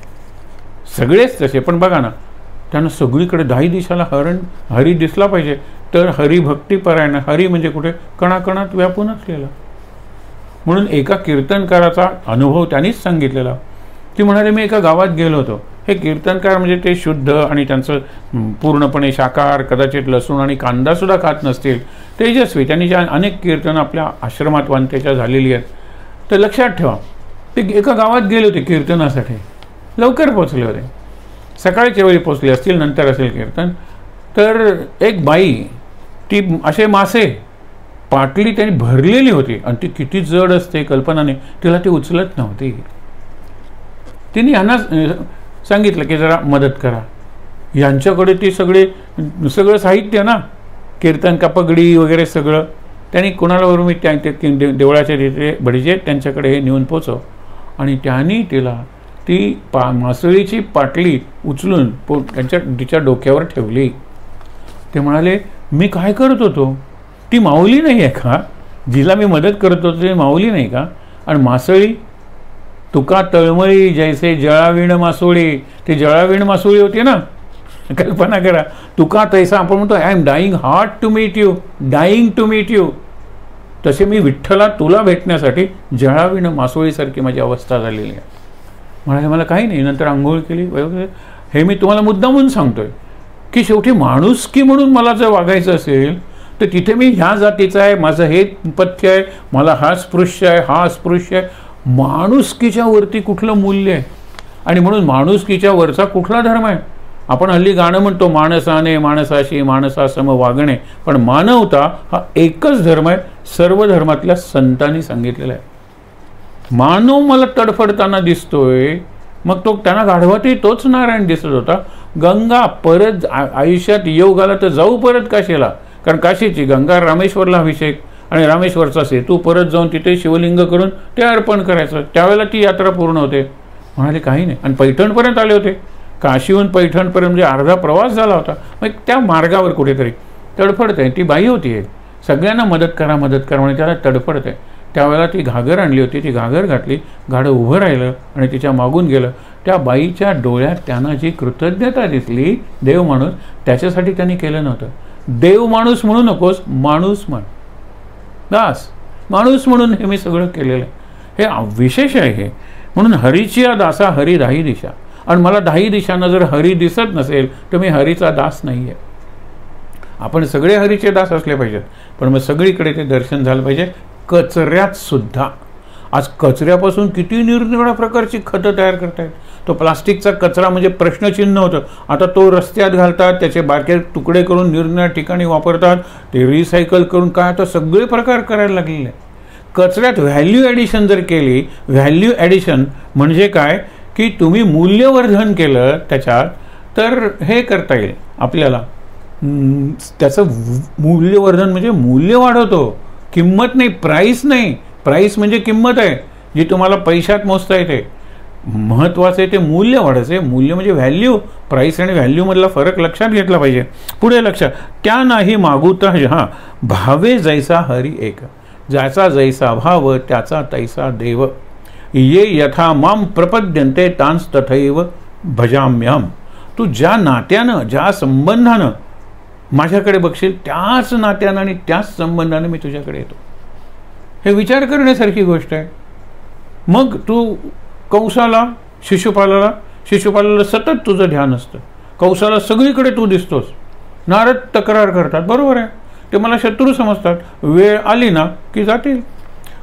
सगळेच तसे, पण बघा ना, त्यांना सगळीकडे 10 दिशाला हरी दिसला पाहिजे, तर हरिभक्तीपरायण. हरी म्हणजे कुठे? कणाकणात व्यापून असलेला. म्हणून एका कीर्तनकाराचा अनुभव त्यांनीच सांगितलेला. ती म्हणाले, मी एका गावात गेलो होतो. हे कीर्तनकार म्हणजे ते शुद्ध आणि त्यांचं पूर्णपणे शाकाहार, कदाचित लसूण आणि कांदासुद्धा खात नसतील, तेजस्वी. त्यांनी ज्या अनेक कीर्तनं आपल्या आश्रमात वांतेच्या झालेली आहेत. तर लक्षात ठेवा, ते एका गावात गेले होते कीर्तनासाठी. लवकर पोचले होते, सकाळच्या वेळी पोचले असतील, नंतर असेल कीर्तन. तर एक बाई, ती असे मासे पाटली त्यांनी भरलेली होती, आणि ती किती जड असते कल्पना नाही, तिला ती उचलत नव्हती. तिने यांना सांगितलं की जरा मदत करा. यांच्याकडे ती सगळं साहित्य ना, कीर्तन का पगडी वगैरे सगळं. त्यांनी कोणाला बरोबर मी त्या देवळाच्या तिथे भडीजे त्यांच्याकडे हे नेऊन पोचव. आणि त्यांनी तिला ती मासळीची पाटली उचलून तिच्या डोक्यावर ठेवली. ते म्हणाले, मी काय करत होतो? ती माऊली नाही आहे का? जिला मी मदत करत होतो ती माऊली नाही का? आणि मासळी, तुका तळमळी जैसे जळावीण मासोळी, ती जळावीण मासोळी होती ना, कल्पना करा. तुका तैसा आपण म्हणतो, I am dying heart to meet you, dying to meet you. तसे मी विठ्ठला तुला भेटण्यासाठी जळावीण मासोळीसारखी माझी अवस्था झालेली आहे. म्हणाले, मला काही नाही. नंतर आंघोळ केली वगैरे. हे मी तुम्हाला मुद्दामून सांगतोय की शेवटी माणुसकी म्हणून मला जर वागायचं असेल तर तिथे मी ह्या जातीचा आहे, माझं हे पथ्य आहे, मला हा स्पृश्य आहे, हा स्पृश्य आहे. माणुसकीच्या वरती कुठलं मूल्य आहे? आणि म्हणून माणुसकीच्या वरचा कुठला धर्म आहे? आपण हल्ली गाणं म्हणतो, माणसाने माणसाशी माणसासम वागणे, पण मानवता हा एकच धर्म आहे, सर्व धर्मातल्या संतांनी सांगितलेला आहे. मानव मला तडफडताना दिसतोय, मग तो त्यांना गाढवातही तोच नारायण दिसत होता. गंगा परत आयुष्यात योग आला तर जाऊ परत काशीला, कारण काशीची गंगा रामेश्वरला अभिषेक, आणि रामेश्वरचा सेतू परत जाऊन तिथे शिवलिंग करून ते अर्पण करायचं. त्यावेळेला ती यात्रा पूर्ण होते. म्हणाले, काही नाही. आणि पैठणपर्यंत आले होते. काशीहून पैठणपर्यंत म्हणजे अर्धा प्रवास झाला होता. मग त्या मार्गावर कुठेतरी तडफडत आहे. ती बाई होती एक, सगळ्यांना मदत करा मदत करा म्हणजे त्याला तडफडत आहे. त्यावेळेला ती घागर आणली होती, ती घागर घातली, गाढं उभं राहिलं आणि तिच्या मागून गेलं. त्या बाईच्या डोळ्यात त्यांना जी कृतज्ञता दिसली, देव माणूस, त्याच्यासाठी त्यांनी केलं नव्हतं. देव माणूस म्हणू नकोस, माणूस म्हण, दास माणूस म्हणून हे मी सगळं केलेलं आहे. हे विशेष आहे हे. म्हणून हरीची या दासा हरी दाही दिशा. आणि मला 10 दिशांना जर हरी दिसत नसेल तर मी हरीचा दास नाही आहे. आपण सगळे हरीचे दास असले पाहिजेत, पण मग सगळीकडे ते दर्शन झालं पाहिजे. कचऱ्यात सुद्धा आज कचऱ्यापासून किती निरनिराळ्या प्रकारची खतं तयार करतायत. तो प्लास्टिकचा कचरा म्हणजे प्रश्नचिन्ह होतं. आता तो रस्त्यात घालतात, त्याचे बारके तुकडे करून निरनिराळ्या ठिकाणी वापरतात, ते रिसायकल करून काय आता सगळे प्रकार करायला लागलेले. कचऱ्यात व्हॅल्यू ॲडिशन जर केली, व्हॅल्यू ॲडिशन म्हणजे काय की तुम्ही मूल्यवर्धन केलं त्याच्यात, तर हे करता येईल आपल्याला. त्याचं मूल्यवर्धन म्हणजे मूल्य वाढवतो, किंमत नाही, प्राईस नाही. प्राईस म्हणजे किंमत आहे जी तुम्हाला पैशात मोजता येते. महत्त्वाचं आहे ते मूल्य वाढायचं. मूल्य म्हणजे व्हॅल्यू. प्राईस आणि व्हॅल्यूमधला फरक लक्षात घेतला पाहिजे. पुढे लक्षात, त्या नाही मागुता हा भावे जैसा हरी एक, ज्याचा जैसा भाव त्याचा तैसा देव, ये यथा माम प्रपद्यन्ते तांस तथैव भजाम्यहम. तू ज्या नात्यानं ज्या संबंधानं माझ्याकडे बघशील त्याच नात्यानं आणि त्याच संबंधानं मी तुझ्याकडे येतो. हे विचार करण्यासारखी गोष्ट आहे. मग तू कंसाला शिशुपालाला सतत तुझं ध्यान असतं. कंसाला सगळीकडे तू दिसतोस. नारद तक्रार करतात, बरोबर आहे, ते मला शत्रू समजतात, वेळ आली ना की जातील.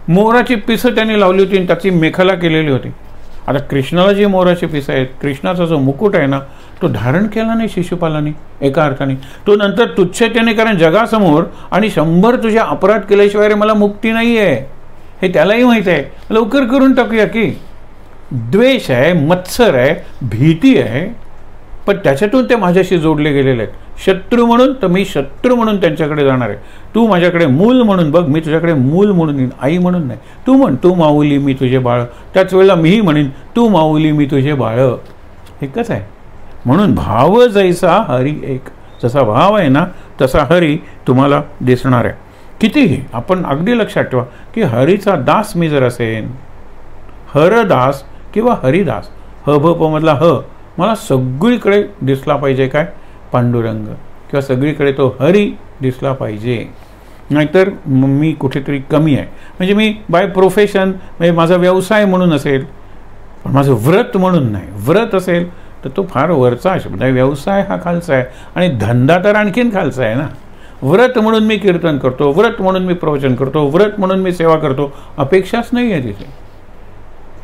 मोराची पिसं त्यांनी लावली होती आणि त्याची मेखला केलेली होती. आता कृष्णाला जी मोराची पिसं आहेत, कृष्णाचा जो मुकुट आहे ना, तो धारण केला नाही शिशुपालाने एका अर्थाने. तो नंतर तुच्छतेने, कारण जगासमोर आणि 100 तुझ्या अपराध केल्याशिवाय मला मुक्ती नाही आहे हे त्यालाही माहीत आहे. लवकर करून टाकूया की. द्वेष आहे, मत्सर आहे, भीती आहे, पण त्याच्यातून ते माझ्याशी जोडले गेलेले आहेत. शत्रू म्हणून तर मी शत्रू म्हणून त्यांच्याकडे जाणार आहे. तू माझ्याकडे मूल म्हणून बघ, मी तुझ्याकडे मूल म्हणून येईन, आई म्हणून नाही. तू म्हण तू माऊली मी तुझे बाळ, त्याच वेळेला मीही म्हणेन तू माऊली मी तुझे बाळ. एकच आहे. म्हणून भाव जैसा हरी एक, जसा भाव आहे ना तसा हरी तुम्हाला दिसणार आहे. कितीही आपण अगदी लक्षात ठेवा की हरीचा दास मी जर असेन, हरदास किंवा हरिदास, ह मधला ह, मला सगळीकडे दिसला पाहिजे काय, पांडुरंग, किंवा सगळीकडे तो हरी दिसला पाहिजे. नाहीतर मी कुठेतरी कमी आहे. म्हणजे मी बाय प्रोफेशन, म्हणजे माझा व्यवसाय म्हणून असेल, पण माझं व्रत म्हणून नाही. व्रत असेल तर तो फार वरचा शब्द आहे. व्यवसाय हा खालचा आहे आणि धंदा तर आणखीन खालचा आहे ना. व्रत म्हणून मी कीर्तन करतो, व्रत म्हणून मी प्रवचन करतो, व्रत म्हणून मी सेवा करतो, अपेक्षाच नाही आहे तिथे.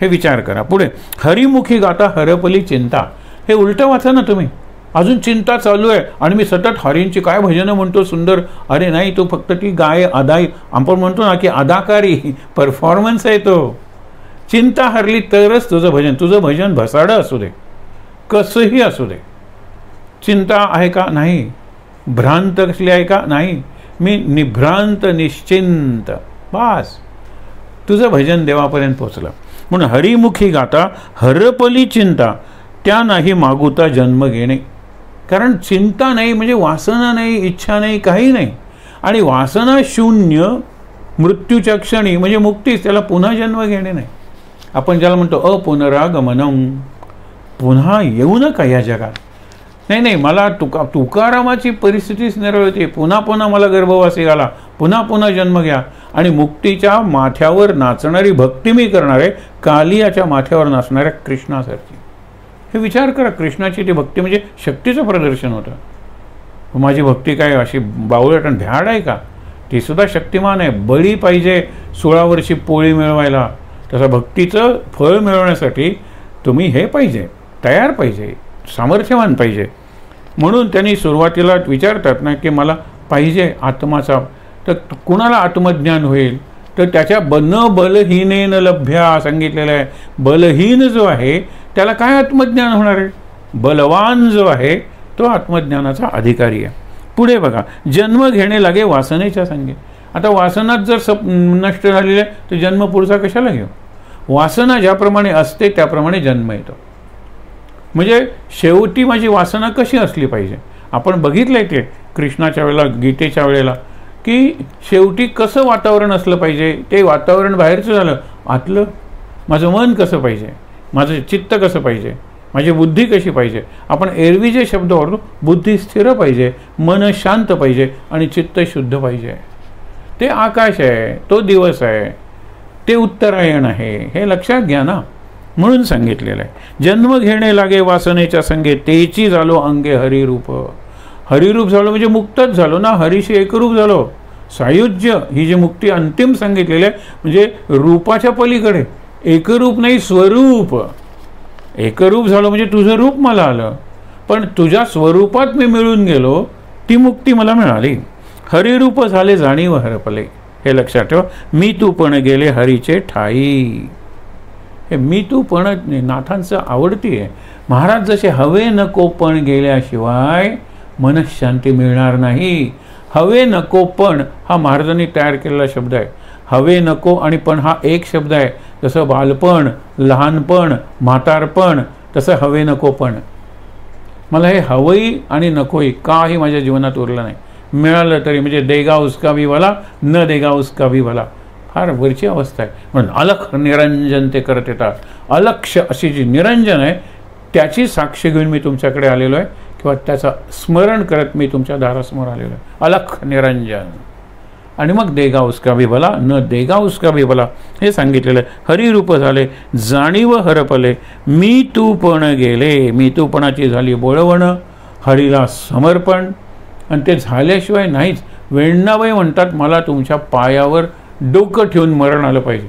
हे विचार करा. पुढे, हरिमुखी गाता हरपली चिंता. हे उलटं वाचा ना तुम्ही. अजून चिंता चालू आहे आणि मी सतत हरींची काय भजनं म्हणतो सुंदर. अरे नाही, तो फक्त ती गाय अदाई, आपण म्हणतो ना की अदाकारी परफॉर्मन्स आहे तो. चिंता हरली तरच तुझं भजन भसाडं असू दे, कसंही असू दे. चिंता आहे का? नाही. भ्रांत कसली आहे का? नाही. मी निभ्रांत निश्चिंत, बास तुझं भजन देवापर्यंत पोचलं. म्हणून हरिमुखी गाता हरपली चिंता, त्या नाही मागुता जन्म घेणे. कारण चिंता नाही म्हणजे वासना नाही, इच्छा नाही, काही नाही. आणि वासना शून्य मृत्यूच्या क्षणी म्हणजे मुक्तीच, त्याला पुन्हा जन्म घेणे नाही. आपण ज्याला म्हणतो अपुनरागमनम, पुन्हा येऊ नका या जगात. नाही, मला तुकारामाची परिस्थितीच निराळी होती. पुन्हा पुन्हा मला गर्भवासी घाला, पुन्हा पुन्हा जन्म घ्या. आणि मुक्तीच्या माथ्यावर नाचणारी भक्ती मी करणार आहे, कालियाच्या माथ्यावर नाचणाऱ्या कृष्णासारखी. हे विचार करा, कृष्णाची ती भक्ती म्हणजे शक्तीचं प्रदर्शन होतं. माझी भक्ती काय अशी बावळट आणि भ्याड आहे का? ती सुद्धा शक्तिमान आहे. बळी पाहिजे 16 वर्षी पोळी मिळवायला, तसं भक्तीचं फळ मिळवण्यासाठी तुम्ही हे पाहिजे, तयार पाहिजे, सामर्थ्यवान पाहिजे. म्हणून त्यांनी सुरुवातीला विचारतात ना की मला पाहिजे आत्माचा. तर कुणाला आत्मज्ञान होईल? तर त्याच्या बलहीनेन लभ्या सांगितलेलं आहे. बलहीन जो आहे त्याला काय आत्मज्ञान होणार आहे? बलवान जो आहे तो आत्मज्ञानाचा अधिकारी आहे. पुढे बघा, जन्म घेणे लागे वासनेच्या संगे. आता वासनाच जर नष्ट झालेली आहे तर जन्म पुढचा कशाला घेऊ? वासना ज्याप्रमाणे असते त्याप्रमाणे जन्म येतो. म्हणजे शेवटी माझी वासना कशी असली पाहिजे? आपण बघितलंय ते कृष्णाच्या वेळेला, गीतेच्या वेळेला, की शेवटी कसं वातावरण असलं पाहिजे. ते वातावरण बाहेरचं झालं, आतलं माझं मन कसं पाहिजे, माझं चित्त कसं पाहिजे, माझी बुद्धी कशी पाहिजे. आपण एरवी जे शब्द वापरतो, बुद्धी स्थिर पाहिजे, मन शांत पाहिजे आणि चित्त शुद्ध पाहिजे. ते आकाश आहे, तो दिवस आहे, ते उत्तरायण आहे, हे लक्षात घ्या ना. म्हणून सांगितलेलं आहे, जन्म घेणे लागे वासनेच्या संगे तेची झालो अंगे हरिरूप. हरिरूप झालो म्हणजे मुक्तच झालो ना, हरीशी एकरूप झालो. सायुज्य ही जी मुक्ती अंतिम सांगितलेली आहे, म्हणजे रूपाच्या पलीकडे, एकरूप नाही स्वरूप. एकरूप झालो म्हणजे तुझं रूप मला आलं, पण तुझ्या स्वरूपात मी मिळून गेलो, ती मुक्ती मला मिळाली. हरिरूप झाले जाणीव हरपले. हे लक्षात ठेवा, मी तू पण गेले हरीचे ठाई. हे मी तू पण नाथांचं आवडती आहे. महाराज जसे हवे नको पण गेल्याशिवाय मनशांती मिळणार नाही. हवे नको पण हा महाराजांनी तयार केलेला शब्द आहे. हवे नको आणि पण हा एक शब्द आहे. जसं बालपण, लहानपण, म्हातारपण, तसं हवे नको पण. मला हे हवंही आणि नकोही काही माझ्या जीवनात उरलं नाही. मिळालं तरी म्हणजे देगा उसका भी भला, न देगा उसका भी भला. फार वरची अवस्था आहे. म्हणून अलख निरंजन ते करत येतात. अलक्ष अशी जी निरंजन आहे त्याची साक्ष घेऊन मी तुमच्याकडे आलेलो आहे, किंवा त्याचं स्मरण करत मी तुमच्या दारासमोर आलेलो आहे. अलख निरंजन. आणि मग देगा उसका भी भला, न देगा उसका भी भला हे सांगितलेलं आहे. हरिरूप झाले जाणीव हरपले, मी तू पण गेले. मी तूपणाची झाली बोळवणं, हरीला समर्पण. आणि ते झाल्याशिवाय नाहीच. वेण्णाबाई म्हणतात, मला तुमच्या पायावर डोकं ठेवून मरण आलं पाहिजे.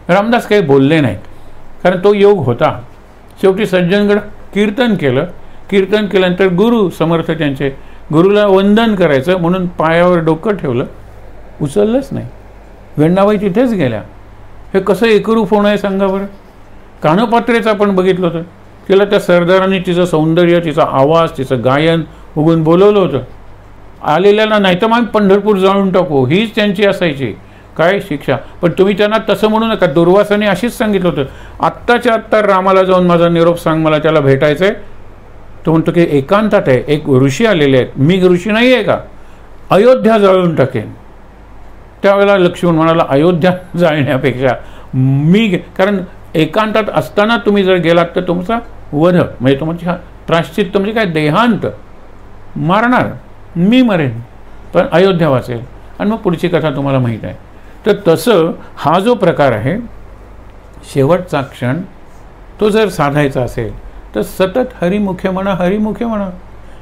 रामदास काही बोलले नाहीत, कारण तो योग होता. शेवटी सज्जनगड कीर्तन केलं. कीर्तन केल्यानंतर गुरु समर्थ त्यांचे, गुरुला वंदन करायचं म्हणून पायावर डोकं ठेवलं, उचललंच नाही. वेण्णाबाई तिथेच गेल्या. हे कसं एकरूप होणं आहे सांगा बरं. कानपात्रेचं आपण बघितलं होतं, तिला त्या सरदारांनी तिचं सौंदर्य, तिचा आवाज, तिचं गायन बघून बोलवलं होतं. आलेल्याला नाही तर मग पंढरपूर जाळून टाकू, हीच त्यांची असायची काय शिक्षा. पण तुम्ही त्यांना तसं म्हणू नका. दुर्वासाने अशीच सांगितलं होतं, आत्ताच्या आत्ता रामाला जाऊन माझा निरोप सांग, मला त्याला भेटायचं आहे. तो म्हणतो की एकांतात आहे, एक ऋषी आलेले आहेत, मी ऋषी नाही आहे का, अयोध्या जाळून टाकेन. त्यावेळेला लक्ष्मण म्हणाला, अयोध्या जाळण्यापेक्षा मी, कारण एकांतात असताना तुम्ही जर गेलात तर तुमचा वध म्हणजे तुमची प्राश्चित्त म्हणजे काय, देहांत मारणार, मी मरेन पण अयोध्या वाचेल. आणि मग पुढची कथा तुम्हाला माहीत आहे. तर तसं हा जो प्रकार आहे, शेवटचा क्षण तो जर साधायचा असेल तर सतत हरिमुखे म्हणा, हरिमुखे म्हणा.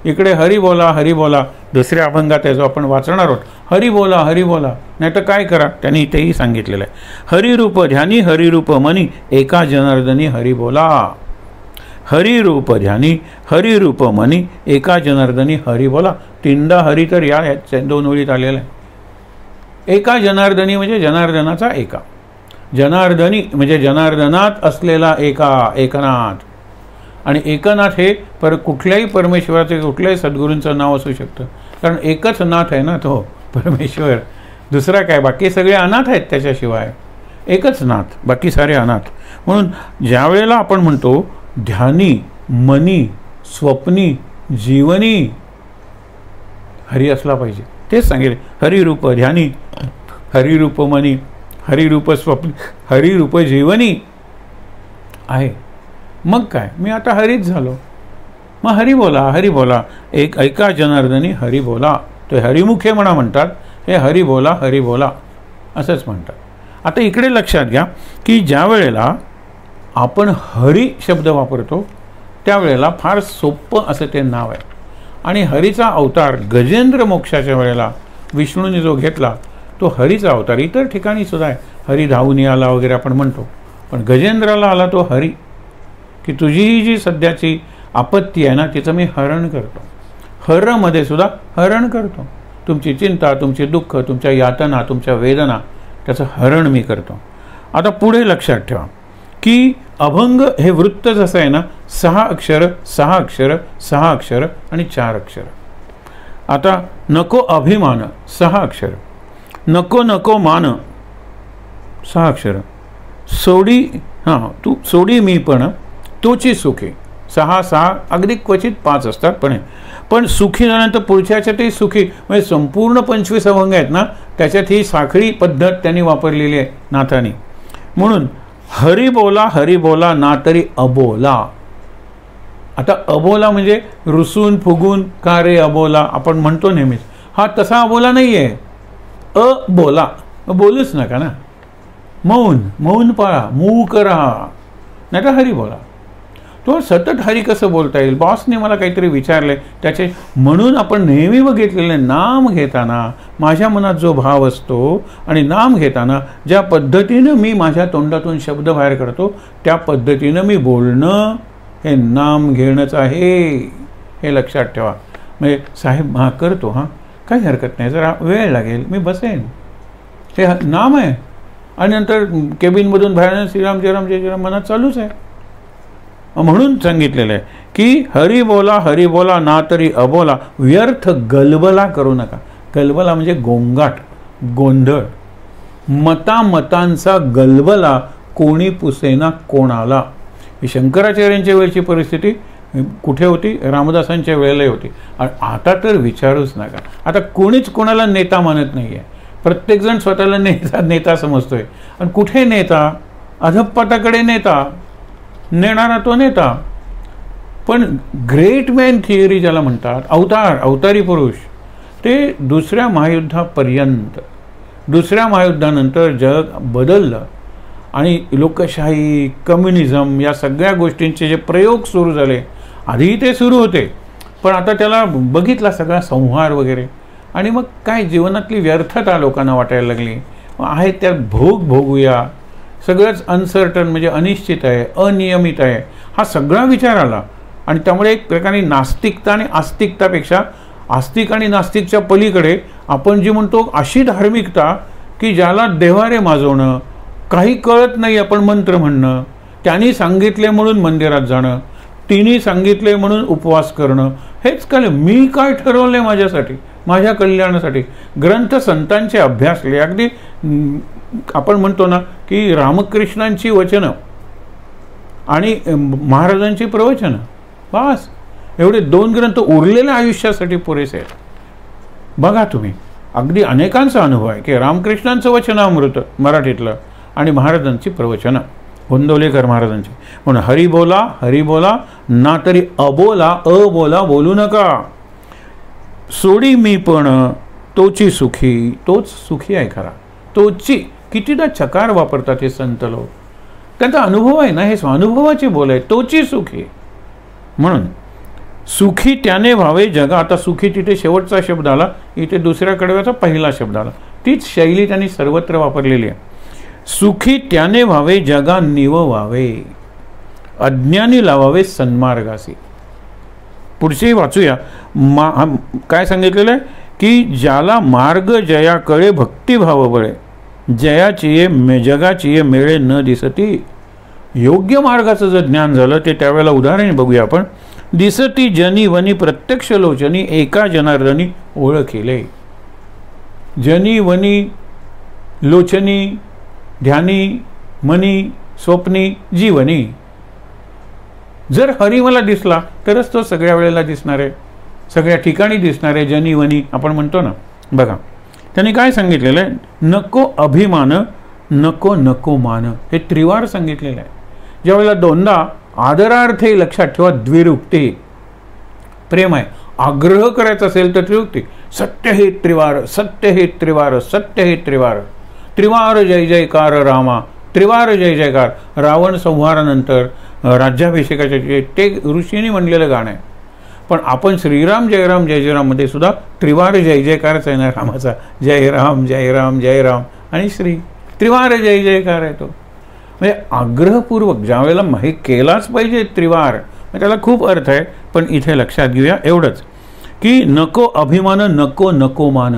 इकडे हरी बोला, हरी बोला. दुसऱ्या अभंगात आहे जो आपण वाचणार आहोत, हरी बोला, हरी बोला. नाही तर काय करा, त्यांनी इथेही सांगितलेलं आहे, हरिरूप ध्यानी हरिरूप मनी एका जनार्दनी हरी बोला. हरिरूप ध्यानी हरिरूप मनी एका जनार्दनी हरी बोला. तीनदा हरी तर या 2 ओळीत आलेला आहे. एका जनार्दनी म्हणजे जनार्दनाचा एका, जनार्दनी म्हणजे जनार्दनात असलेला एका, एकनाथ. आणि एकनाथ हे कुठल्याही परमेश्वराचे, कुठल्याही सद्गुरूंचं नाव असू शकतं, कारण एकच नाथ आहे ना तो परमेश्वर. दुसरा काय, बाकी सगळे अनाथ आहेत त्याच्याशिवाय. एकच नाथ, बाकी सारे अनाथ. म्हणून ज्या वेळेला आपण म्हणतो ध्यानी मनी स्वप्नी जीवनी हरी असला पाहिजे, तेच सांगेल. हरिरूप ध्यानी हरिरूप मनी हरिरूप स्वप्न हरिरूप जीवनी आहे. मग काय, मी आता हरीच झालो. मग हरी बोला, हरी बोला. एक ऐका जनार्दनी हरी बोला. ते हरिमुखे म्हणा म्हणतात, हे हरी बोला, हरी बोला असंच म्हणतात. आता इकडे लक्षात घ्या की ज्या वेळेला आपण हरी शब्द वापरतो त्यावेळेला फार सोपं असं ते नाव आहे. आणि हरीचा अवतार गजेंद्र मोक्षाच्या वेळेला विष्णूने जो घेतला तो हरीचा अवतार. इतर ठिकाणी सुद्धा आहे, हरी धावून आला वगैरे आपण म्हणतो, पण गजेंद्राला आला तो हरी, की तुझी ही जी सध्याची आपत्ती आहे ना तिचं मी हरण करतो. हरमध्ये सुद्धा हरण करतो. तुमची चिंता, तुमची दुःख, तुमच्या यातना, तुमच्या वेदना, त्याचं हरण मी करतो. आता पुढे लक्षात ठेवा की अभंग हे वृत्त जसं आहे ना, 6 अक्षर 6 अक्षर 6 अक्षर आणि 4 अक्षर. आता नको अभिमान 6 अक्षर, नको नको मान 6 अक्षर, सोडी तू सोडी मी पण तोची सुखी 6 6, अगदी क्वचित 5 असतात. पण सुखी झाल्यानंतर पुढच्याच्यातही सुखी, म्हणजे संपूर्ण 25 अभंग आहेत ना त्याच्यात ही साखळी पद्धत त्यांनी वापरलेली आहे नाथांनी. म्हणून हरी बोला ना तरी अबोला. आता अबोला म्हणजे रुसून फुगून का रे अबोला आपण म्हणतो नेहमीच, हा तसा अबोला नाही आहे. बोला, बोलूच नका ना. मौन पाळा, मूक राहा. नाही तर हरी बोला. तो सतत हरी कसं बोलता येईल? बॉसने मला काहीतरी विचारले त्याचे, म्हणून आपण नेहमी बघितलेले नाम घेताना माझ्या मनात जो भाव असतो आणि नाम घेताना ज्या पद्धतीनं मी माझ्या तोंडातून शब्द बाहेर काढतो त्या पद्धतीनं मी बोलणं हे नाम घेणंच आहे, हे लक्षात ठेवा. म्हणजे साहेब हां करतो, हां काही हरकत नाही, जरा वेळ लागेल, मी बसेन, हे नाम आहे. आणि नंतर केबिनमधून बाहेर श्रीराम जयराम जय जयराम मनात चालूच आहे. म्हणून सांगितलेलं आहे की हरी बोला ना तरी अबोला, व्यर्थ गलबला करू नका. गलबला म्हणजे गोंगाट, गोंधळ, मतांचा गलबला कोणी पुसेना कोणाला. ही शंकराचार्यांच्या वेळची परिस्थिती कुठे होती? रामदासांच्या वेळेलाही होती. आणि आता तर विचारूच नका. आता कोणीच कोणाला नेता मानत नाही आहे. प्रत्येकजण स्वतःला नेता समजतोय. आणि कुठे नेता? अधप्पाताकडे नेता, नेणारा तो नेता. पण ग्रेट मॅन थिअरी ज्याला म्हणतात, अवतारी पुरुष, ते दुसऱ्या महायुद्धापर्यंत, दुसऱ्या महायुद्धानंतर जग बदललं आणि लोकशाही, कम्युनिझम या सगळ्या गोष्टींचे जे प्रयोग सुरू झाले, आधी ते सुरू होते पण आता त्याला बघितला सगळा संहार वगैरे, आणि मग काय जीवनातली व्यर्थता लोकांना वाटायला लागली. आहे त्यात भोगूया, सगळंच अनसर्टन म्हणजे अनिश्चित आहे, अनियमित आहे, हा सगळा विचार आला. आणि त्यामुळे एक प्रकारे नास्तिकता आणि आस्तिकतापेक्षा आस्तिक आणि नास्तिकच्या पलीकडे आपण जी म्हणतो अशी धार्मिकता की ज्याला देवारे माजवणं, काही कळत नाही आपण मंत्र म्हणणं, त्यांनी सांगितले म्हणून मंदिरात जाणं, तिने सांगितले म्हणून उपवास करणं, हेच कळलं. मी काय ठरवले माझ्यासाठी, माझ्या कल्याणासाठी. ग्रंथ संतांचे अभ्यासले, अगदी आपण म्हणतो ना की रामकृष्णांची वचनं आणि महाराजांची प्रवचनं, बस एवढे 2 ग्रंथ उरलेल्या आयुष्यासाठी पुरेसे आहेत. बघा तुम्ही, अगदी अनेकांचा अनुभव आहे की रामकृष्णांचं वचनामृत मराठीतलं आणि महाराजांची प्रवचनं, गोंदवलेकर महाराजांची. म्हणून हरी बोला ना तरी अबोला बोलू नका. सोडी मी पण तोची सुखी, तोच सुखी आहे खरा. तोची कितीदा चकार वापरतात हे संत लोक, त्यांचा अनुभव आहे ना, हे स्वानुभवाचे बोल आहे. तोची सुखी, म्हणून सुखी त्याने व्हावे जगा. आता सुखी तिथे शेवटचा शब्द आला, इथे दुसऱ्या कडव्याचा पहिला शब्द आला. तीच शैली त्यांनी सर्वत्र वापरलेली आहे. सुखी त्याने व्हावे जगा निव व्हावे, अज्ञानी लावावे सन्मार्गासी. पुढचे वाचूया. काय सांगितलेलं आहे की ज्याला मार्ग जया कळे भक्तिभाव बळे, जयाची जगाची मेळे न दिसती. योग्य मार्गाचं जर ज्ञान झालं ते त्यावेळेला उदाहरण बघूया आपण. दिसती जनी वनी प्रत्यक्ष लोचनी, एका जनार्दनी ओळखिले. जनी वनी लोचनी, ध्यानी, मनी, स्वप्नी, जीवनी. जर हरी मला दिसला तरच तो सगळ्या वेळेला दिसणार आहे, सगळ्या ठिकाणी दिसणार आहे. जनी वनी आपण म्हणतो ना. बघा त्यांनी काय सांगितलेलं आहे, नको अभिमान नको नको मान, हे त्रिवार सांगितलेलं आहे. ज्यावेळेला दोनदा आदरार्थे लक्षात ठेवा, द्विरुक्ती प्रेम आहे. आग्रह करायचा असेल तर त्रिरुक्ती, सत्य हे त्रिवार, सत्य हे त्रिवार, सत्य हे त्रिवार. त्रिवार जय जयकार रामा, त्रिवार जय जयकार. रावण संहारानंतर राज्याभिषेकाचे ते ऋषींनी म्हणलेलं गाणं आहे. पण आपण श्रीराम जय राम जय जयराम मध्ये सुद्धा त्रिवार जय जयकारच आहे ना रामाचा. जय राम जय राम जय राम आणि श्री, त्रिवार जय जयकार आहे तो. म्हणजे आग्रहपूर्वक ज्यावेळेला हे केलाच पाहिजे त्रिवार, त्याला खूप अर्थ आहे. पण इथे लक्षात घेऊया एवढंच की नको अभिमान नको नको मान,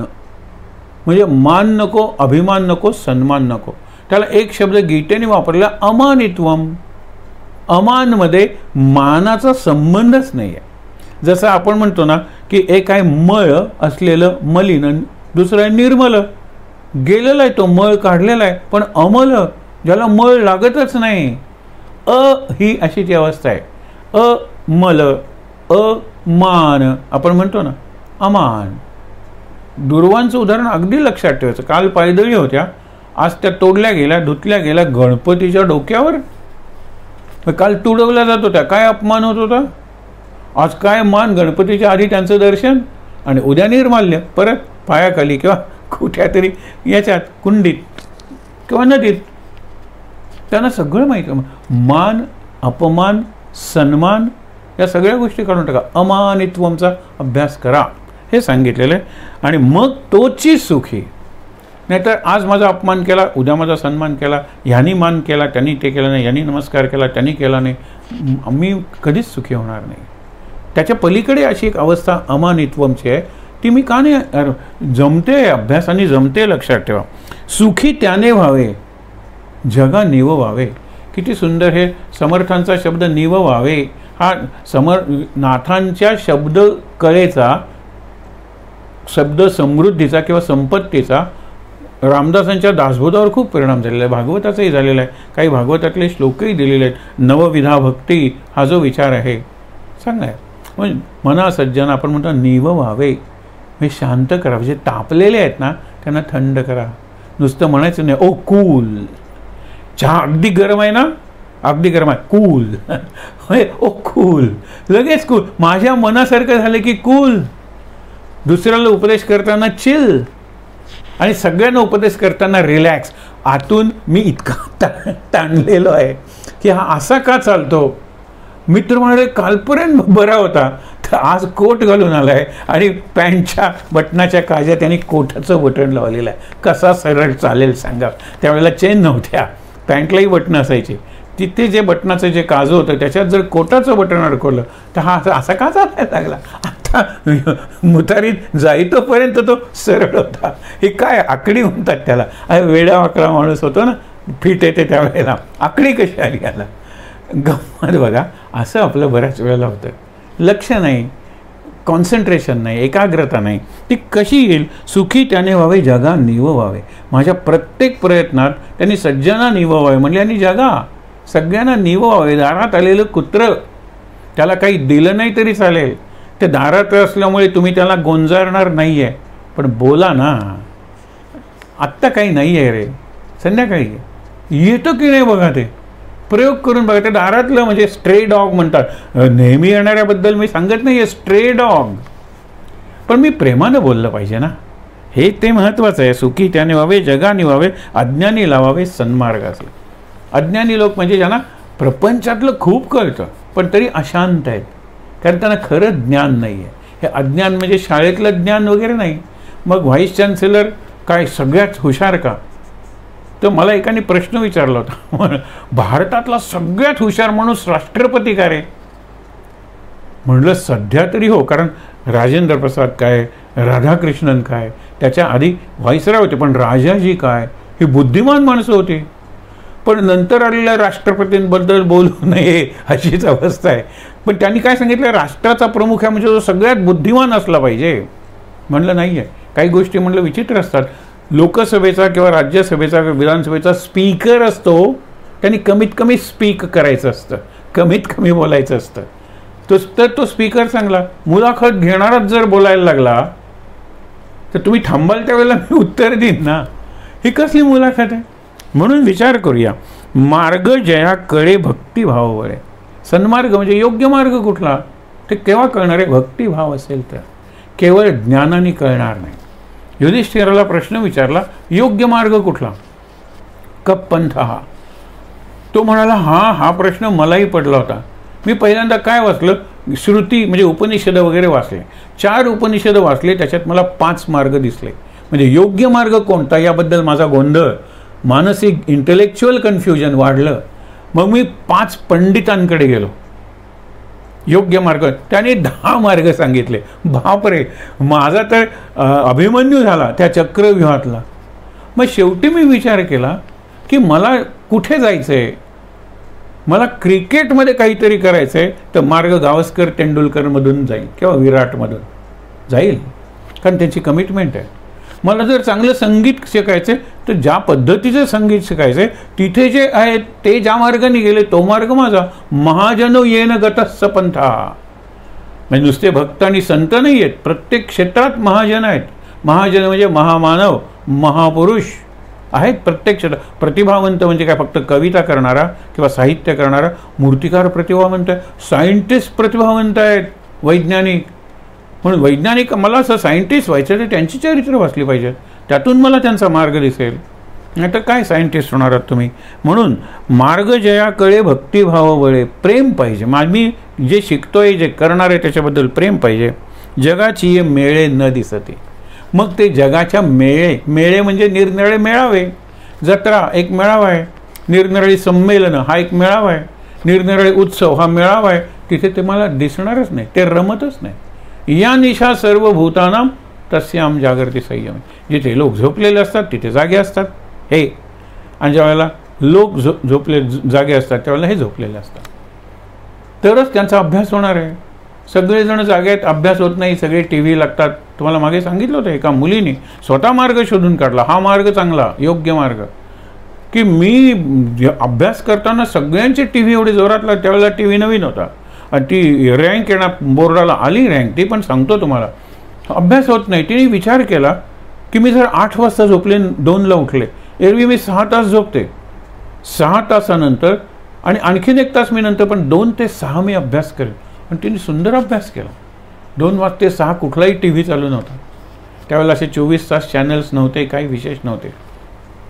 म्हणजे मान नको, अभिमान नको, सन्मान नको. त्याला एक शब्द गीतेने वापरला, अमानित्वम. अमानमध्ये मानाचा संबंधच नाही आहे. जसं आपण म्हणतो ना की एक आहे मळ असलेलं मलिन, दुसरं आहे निर्मल. गेलेला आहे तो, मळ काढलेला आहे, पण अमल ज्याला मळ लागतच नाही. ही अशी ती अवस्था आहे. अमल, अमान आपण म्हणतो ना, अमान. दुर्वांचं उदाहरण अगदी लक्षात ठेवायचं. काल पायदळी होत्या, आज त्या तोडल्या गेल्या, धुतल्या गेल्या गणपतीच्या डोक्यावर. काल तुडवल्या जात होत्या, काय अपमान होत होता. आज काय मान, गणपतीच्या आधी त्यांचं दर्शन आणि उद्या निर्माल्य परत पायाखाली किंवा कुठ्या तरी याच्यात कुंडीत किंवा नदीत. त्यांना सगळं माहिती. मान अपमान, सन्मान या सगळ्या गोष्टी काढून टाका. अमानित्वमचा अभ्यास करा हे सांगितलेलं आहे. आणि मग तोची सुखी. नाहीतर आज माझा अपमान केला, उद्या माझा सन्मान केला, ह्यानी मान केला, त्यांनी ते केलं नाही, यांनी नमस्कार केला, त्यांनी केला नाही, मी कधीच सुखी होणार नाही. त्याच्या पलीकडे अशी एक अवस्था अमानित्वमची आहे, ती मी का नाही जमते, अभ्यासाने जमते. लक्षात ठेवा. सुखी त्याने व्हावे जगा निव व्हावे. किती सुंदर हे समर्थांचा शब्द निव व्हावे. हा नाथांच्या शब्द कळेचा, शब्द समृद्धीचा किंवा संपत्तीचा रामदासांच्या दासबोधावर खूप परिणाम झालेला आहे. भागवताचाही झालेला आहे. काही भागवतातले श्लोकही दिलेले आहेत. नवविधा भक्ती हा जो विचार आहे चांगला आहे. म्हणजे मना सज्जन आपण म्हणतो निव व्हावे, म्हणजे शांत करा. म्हणजे तापलेले आहेत ना त्यांना थंड करा. नुसतं म्हणायचं नाही ओ कूल, चहा अगदी गरम आहे ना, अगदी गरम आहे, कूल. ओ कूल, लगेच कूल. माझ्या मनासारखं झालं की कूल. दुसऱ्याला उपदेश करताना चिल, आणि सगळ्यांना उपदेश करताना रिलॅक्स. आतून मी इतका ताणलेलो आहे की हा असा का चालतो. मित्र म्हणाले कालपर्यंत बरा होता, तर आज कोट घालून आला आहे आणि पॅन्टच्या बटनाच्या काज्या त्यांनी कोटाचं बटन लावलेलं आहे. कसा सरळ चालेल सांगा. त्यावेळेला चेन नव्हत्या, पॅन्टलाही बटणं असायची. तिथे जे बटनाचं जे काजं होतं त्याच्यात जर कोटाचं बटन अडकवलं तर हा असा का चालायला लागला. आता मुतारीत जाईतोपर्यंत तो सरळ होता. हे काय आकडी म्हणतात त्याला. वेडा वाकडा माणूस होतो ना, फिट येते त्यावेळेला, आकडी कशी आली याला. गंमत बघा. असं आपलं बऱ्याच वेळेला होतं. लक्ष नाही, कॉन्सन्ट्रेशन नाही, एकाग्रता नाही. ती कशी येईल. सुखी त्याने व्हावे जगा निव व्हावे. माझ्या प्रत्येक प्रयत्नात त्यांनी सज्जना निव व्हावे म्हणजे आणि जगा सगळ्यांना निव व्हावे. दारात आलेलं कुत्र, त्याला काही दिलं नाही तरी चालेल, ते दारात असल्यामुळे तुम्ही त्याला गोंजारणार नाही आहे, पण बोला ना. आत्ता काही नाही आहे रे, संध्याकाळी येतं की नाही बघा. ते प्रयोग करून बघा. ते दारातलं म्हणजे स्ट्रे डॉग म्हणतात. नेहमी येणाऱ्याबद्दल मी सांगत नाही आहे, स्ट्रे डॉग. पण मी प्रेमानं बोललं पाहिजे ना, हे ते महत्त्वाचं आहे. सुखी त्याने व्हावे जगाने व्हावे, अज्ञानी लावावे सन्मार्गाचे. अज्ञानी लोक म्हणजे ज्यांना प्रपंचातलं खूप कळतं पण तरी अशांत आहेत, कारण त्यांना खरं ज्ञान नाही आहे. हे अज्ञान म्हणजे शाळेतलं ज्ञान वगैरे नाही. मग व्हाईस चान्सलर काय सगळ्यात हुशार का. तर मला एकाने प्रश्न विचारला होता, भारतातला सगळ्यात हुशार माणूस राष्ट्रपती का रे. म्हणलं सध्या तरी हो, कारण राजेंद्र प्रसाद काय, राधाकृष्णन काय, त्याच्या आधी व्हाईसराय होते, पण राजाजी काय, ही बुद्धिमान माणसं होती. पण नंतर आलेल्या राष्ट्रपतींबद्दल बोलू नये अशीच अवस्था आहे. पण त्यांनी काय सांगितलं, राष्ट्राचा प्रमुख आहे म्हणजे जो सगळ्यात बुद्धिमान असला पाहिजे. म्हणलं नाही आहे. काही गोष्टी म्हणलं विचित्र असतात. लोकसभेचा किंवा राज्यसभेचा किंवा विधानसभेचा स्पीकर असतो, त्यांनी कमीत कमी स्पीक करायचं असतं, कमीत कमी बोलायचं असतं. तो स्पीकर चांगला. मुलाखत घेणाराच जर बोलायला लागला तर तुम्ही थांबाल त्यावेळेला मी उत्तर देईन ना. ही कसली मुलाखत आहे. म्हणून विचार करूया. मार्ग जया कळे भक्तिभावावर आहे. सन्मार्ग म्हणजे योग्य मार्ग कुठला ते केव्हा कळणार आहे. भक्तिभाव असेल तर. केवळ ज्ञानाने कळणार नाही. युधिष्ठिराला प्रश्न विचारला, योग्य मार्ग कुठला. कपपंथ हा. तो म्हणाला हा प्रश्न मलाही पडला होता. मी पहिल्यांदा काय वाचलं, श्रुती म्हणजे उपनिषद वगैरे वाचले. 4 उपनिषद वाचले, त्याच्यात मला 5 मार्ग दिसले. म्हणजे योग्य मार्ग कोणता याबद्दल माझा गोंधळ, मानसिक इंटेलेक्च्युअल कन्फ्युजन वाढलं. मग मी 5 पंडितांकडे गेलो. योग्य मार्ग त्याने 10 मार्ग सांगितले. बापरे, माझा तर अभिमन्यू झाला त्या चक्रव्यूहातला. मग शेवटी मी विचार केला की मला कुठे जायचं आहे. मला क्रिकेटमध्ये काहीतरी करायचं आहे तर मार्ग गावस्कर तेंडुलकरमधून जाईल किंवा विराटमधून जाईल, कारण त्यांची कमिटमेंट आहे. मला जर चांगलं संगीत शिकायचं तर ज्या पद्धतीचं संगीत शिकायचं तिथे जे आहे ते ज्या मार्गाने गेले तो मार्ग माझा. महाजनो येन गतस्स पंथा. म्हणजे नुसते भक्त आणि संत नाही आहेत, प्रत्येक क्षेत्रात महाजन आहेत. महाजन म्हणजे महामानव, महापुरुष आहेत प्रत्येक क्षेत्रात. प्रतिभावंत म्हणजे काय, फक्त कविता करणारा किंवा साहित्य करणारा. मूर्तिकार प्रतिभावंत आहे, सायंटिस्ट प्रतिभावंत आहेत, वैज्ञानिक. म्हणून वैज्ञानिक मला असं सायंटिस्ट व्हायचं तर त्यांची चरित्र वाचली पाहिजे, त्यातून मला त्यांचा मार्ग दिसेल. नाही तर काय सायंटिस्ट होणार आहात तुम्ही. म्हणून मार्ग जया कळे भक्तिभाव बळे, प्रेम पाहिजे. मी जे शिकतोय जे करणार आहे त्याच्याबद्दल प्रेम पाहिजे. जगाची ये मेळे न दिसते. मग ते जगाच्या मेळे म्हणजे निरनिराळे मेळावे. जत्रा एक मेळावा आहे, निरनिराळी संमेलनं हा एक मेळावा आहे, निरनिराळे उत्सव हा मेळावा आहे. तिथे ते मला दिसणारच नाही, ते रमतच नाही. या निशा सर्व भूतानाम तस्याम जागृती संयम. जिथे लोक झोपलेले असतात तिथे जागे असतात हे, आणि ज्यावेळेला लोक झोपले जागे असतात त्यावेळेला हे झोपलेले असतात. तरच त्यांचा अभ्यास होणार आहे. सगळेजण जागे आहेत, अभ्यास होत नाही, सगळे टी व्ही लागतात. तुम्हाला मागे सांगितलं होतं एका मुलीने स्वतः मार्ग शोधून काढला, हा मार्ग चांगला योग्य मार्ग, की मी अभ्यास करताना सगळ्यांचे टी व्ही एवढे जोरात लागले. त्यावेळेला टी व्ही नवीन होता आणि ती रँक येणार बोर्डाला आली रँक, ती पण सांगतो तुम्हाला. अभ्यास होत नाही. तिने विचार केला की मी जर 8 वाजता झोपले 2ला उठले, एरवी मी 6 तास झोपते, 6 तासानंतर आणि आणखीन 1 तास मी नंतर, पण 2 ते 6 मी अभ्यास करेन. आणि तिने सुंदर अभ्यास केला. 2 ते 6 कुठलाही टी व्ही चालू नव्हता त्यावेळेला, असे 24 तास चॅनल्स नव्हते, काही विशेष नव्हते.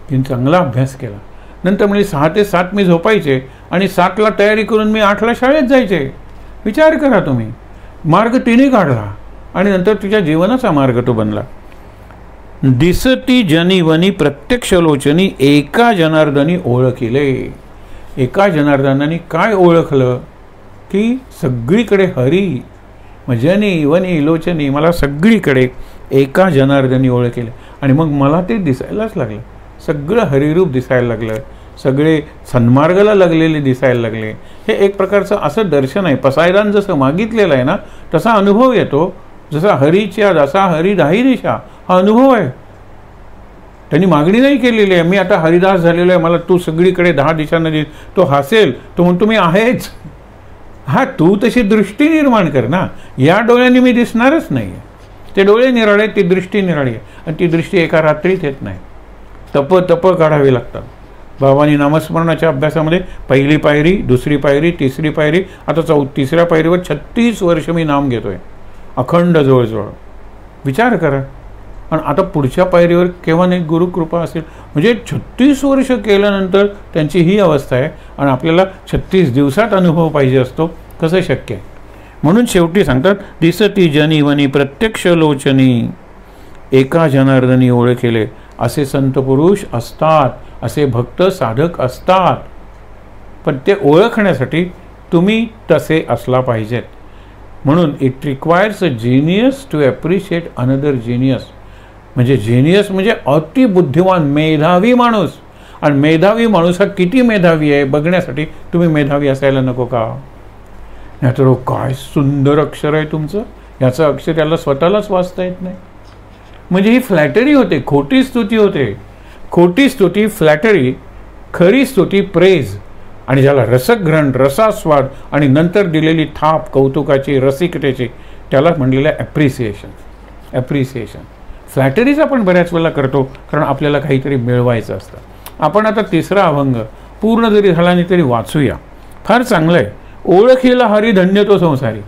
तिने चांगला अभ्यास केला. नंतर म्हणजे 6 ते 7 मी झोपायचे आणि 7ला तयारी करून मी 8ला शाळेत जायचे. विचार करा तुम्ही, मार्ग तिने काढला आणि नंतर तुझ्या जीवनाचा मार्ग तो बनला. दिसती जनी वनी प्रत्यक्ष लोचनी एका जनार्दनी ओळखिले. एका जनार्दनाने काय ओळखलं की सगळीकडे हरी, जनी वनी लोचनी, मला सगळीकडे एका जनार्दनी ओळखिले. आणि मग मला ते दिसायलाच लागलं, सगळं हरिरूप दिसायला लागलं, सगळे सन्मार्गाला लागलेले दिसायला लागले. हे एक प्रकारचं असं दर्शन आहे. पसायदान जसं मागितलेलं आहे ना तसा अनुभव येतो. जसा हरीच्या जसा हरी दाही दिशा हा अनुभव आहे. त्यांनी मागणी नाही केलेली आहे मी आता हरिदास झालेलो आहे, मला तू सगळीकडे 10 दिशांना दे. तो हसेल, तो म्हणतो मी आहेच. हा तू तशी दृष्टी निर्माण कर ना. या डोळ्यांनी मी दिसणारच नाही. ते डोळे निराळे, ती दृष्टी निराळी आहे. आणि ती दृष्टी एका रात्रीत येत नाही. तप काढावी लागतात. बाबांनी नामस्मरणाच्या अभ्यासामध्ये पहिली पायरी, दुसरी पायरी, तिसरी पायरी, आता 3ऱ्या पायरीवर 36 वर्ष मी नाम घेतोय, अखंड जवळजवळ. विचार करा. आणि आता पुढच्या पायरीवर केव्हा नाही गुरुकृपा असेल. म्हणजे 36 वर्ष केल्यानंतर त्यांची ही अवस्था आहे. आणि आपल्याला 36 दिवसात अनुभव पाहिजे असतो. कसं शक्य आहे. म्हणून शेवटी सांगतात दिसती जनी वनी प्रत्यक्ष लोचनी एका जनार्दनी ओळखिले. असे संत पुरुष असतात, असे भक्त साधक असतात. पण ते ओळखण्यासाठी तुम्ही तसे असला पाहिजेत. म्हणून it requires a genius to appreciate another genius. म्हणजे जीनियस म्हणजे अति बुद्धिमान मेधावी माणूस. आणि मेधावी माणूस हा किती मेधावी आहे बघण्यासाठी तुम्ही मेधावी असायला नको का. नाहीतर काय सुंदर अक्षर आहे तुमचं, याचं अक्षर त्याला स्वतःलाच वाचता येत नाही. म्हणजे ही फ्लॅटरी होते, खोटी स्तुती होते. खोटी स्तुती फ्लॅटरी, खरी स्तुती प्रेज. आणि ज्याला रसग्रहण, रसास्वाद आणि नंतर दिलेली थाप कौतुकाची, रसिकतेची, त्याला म्हणलेलं ॲप्रिसिएशन. ॲप्रिसिएशन फ्लॅटरीज आपण बऱ्याच वेळेला करतो कारण आपल्याला काहीतरी मिळवायचं असतं. आपण आता 3रा अभंग पूर्ण जरी झाला नाही तरी वाचूया. फार चांगलं आहे. ओळखीला हरी धन्य तो संसारी.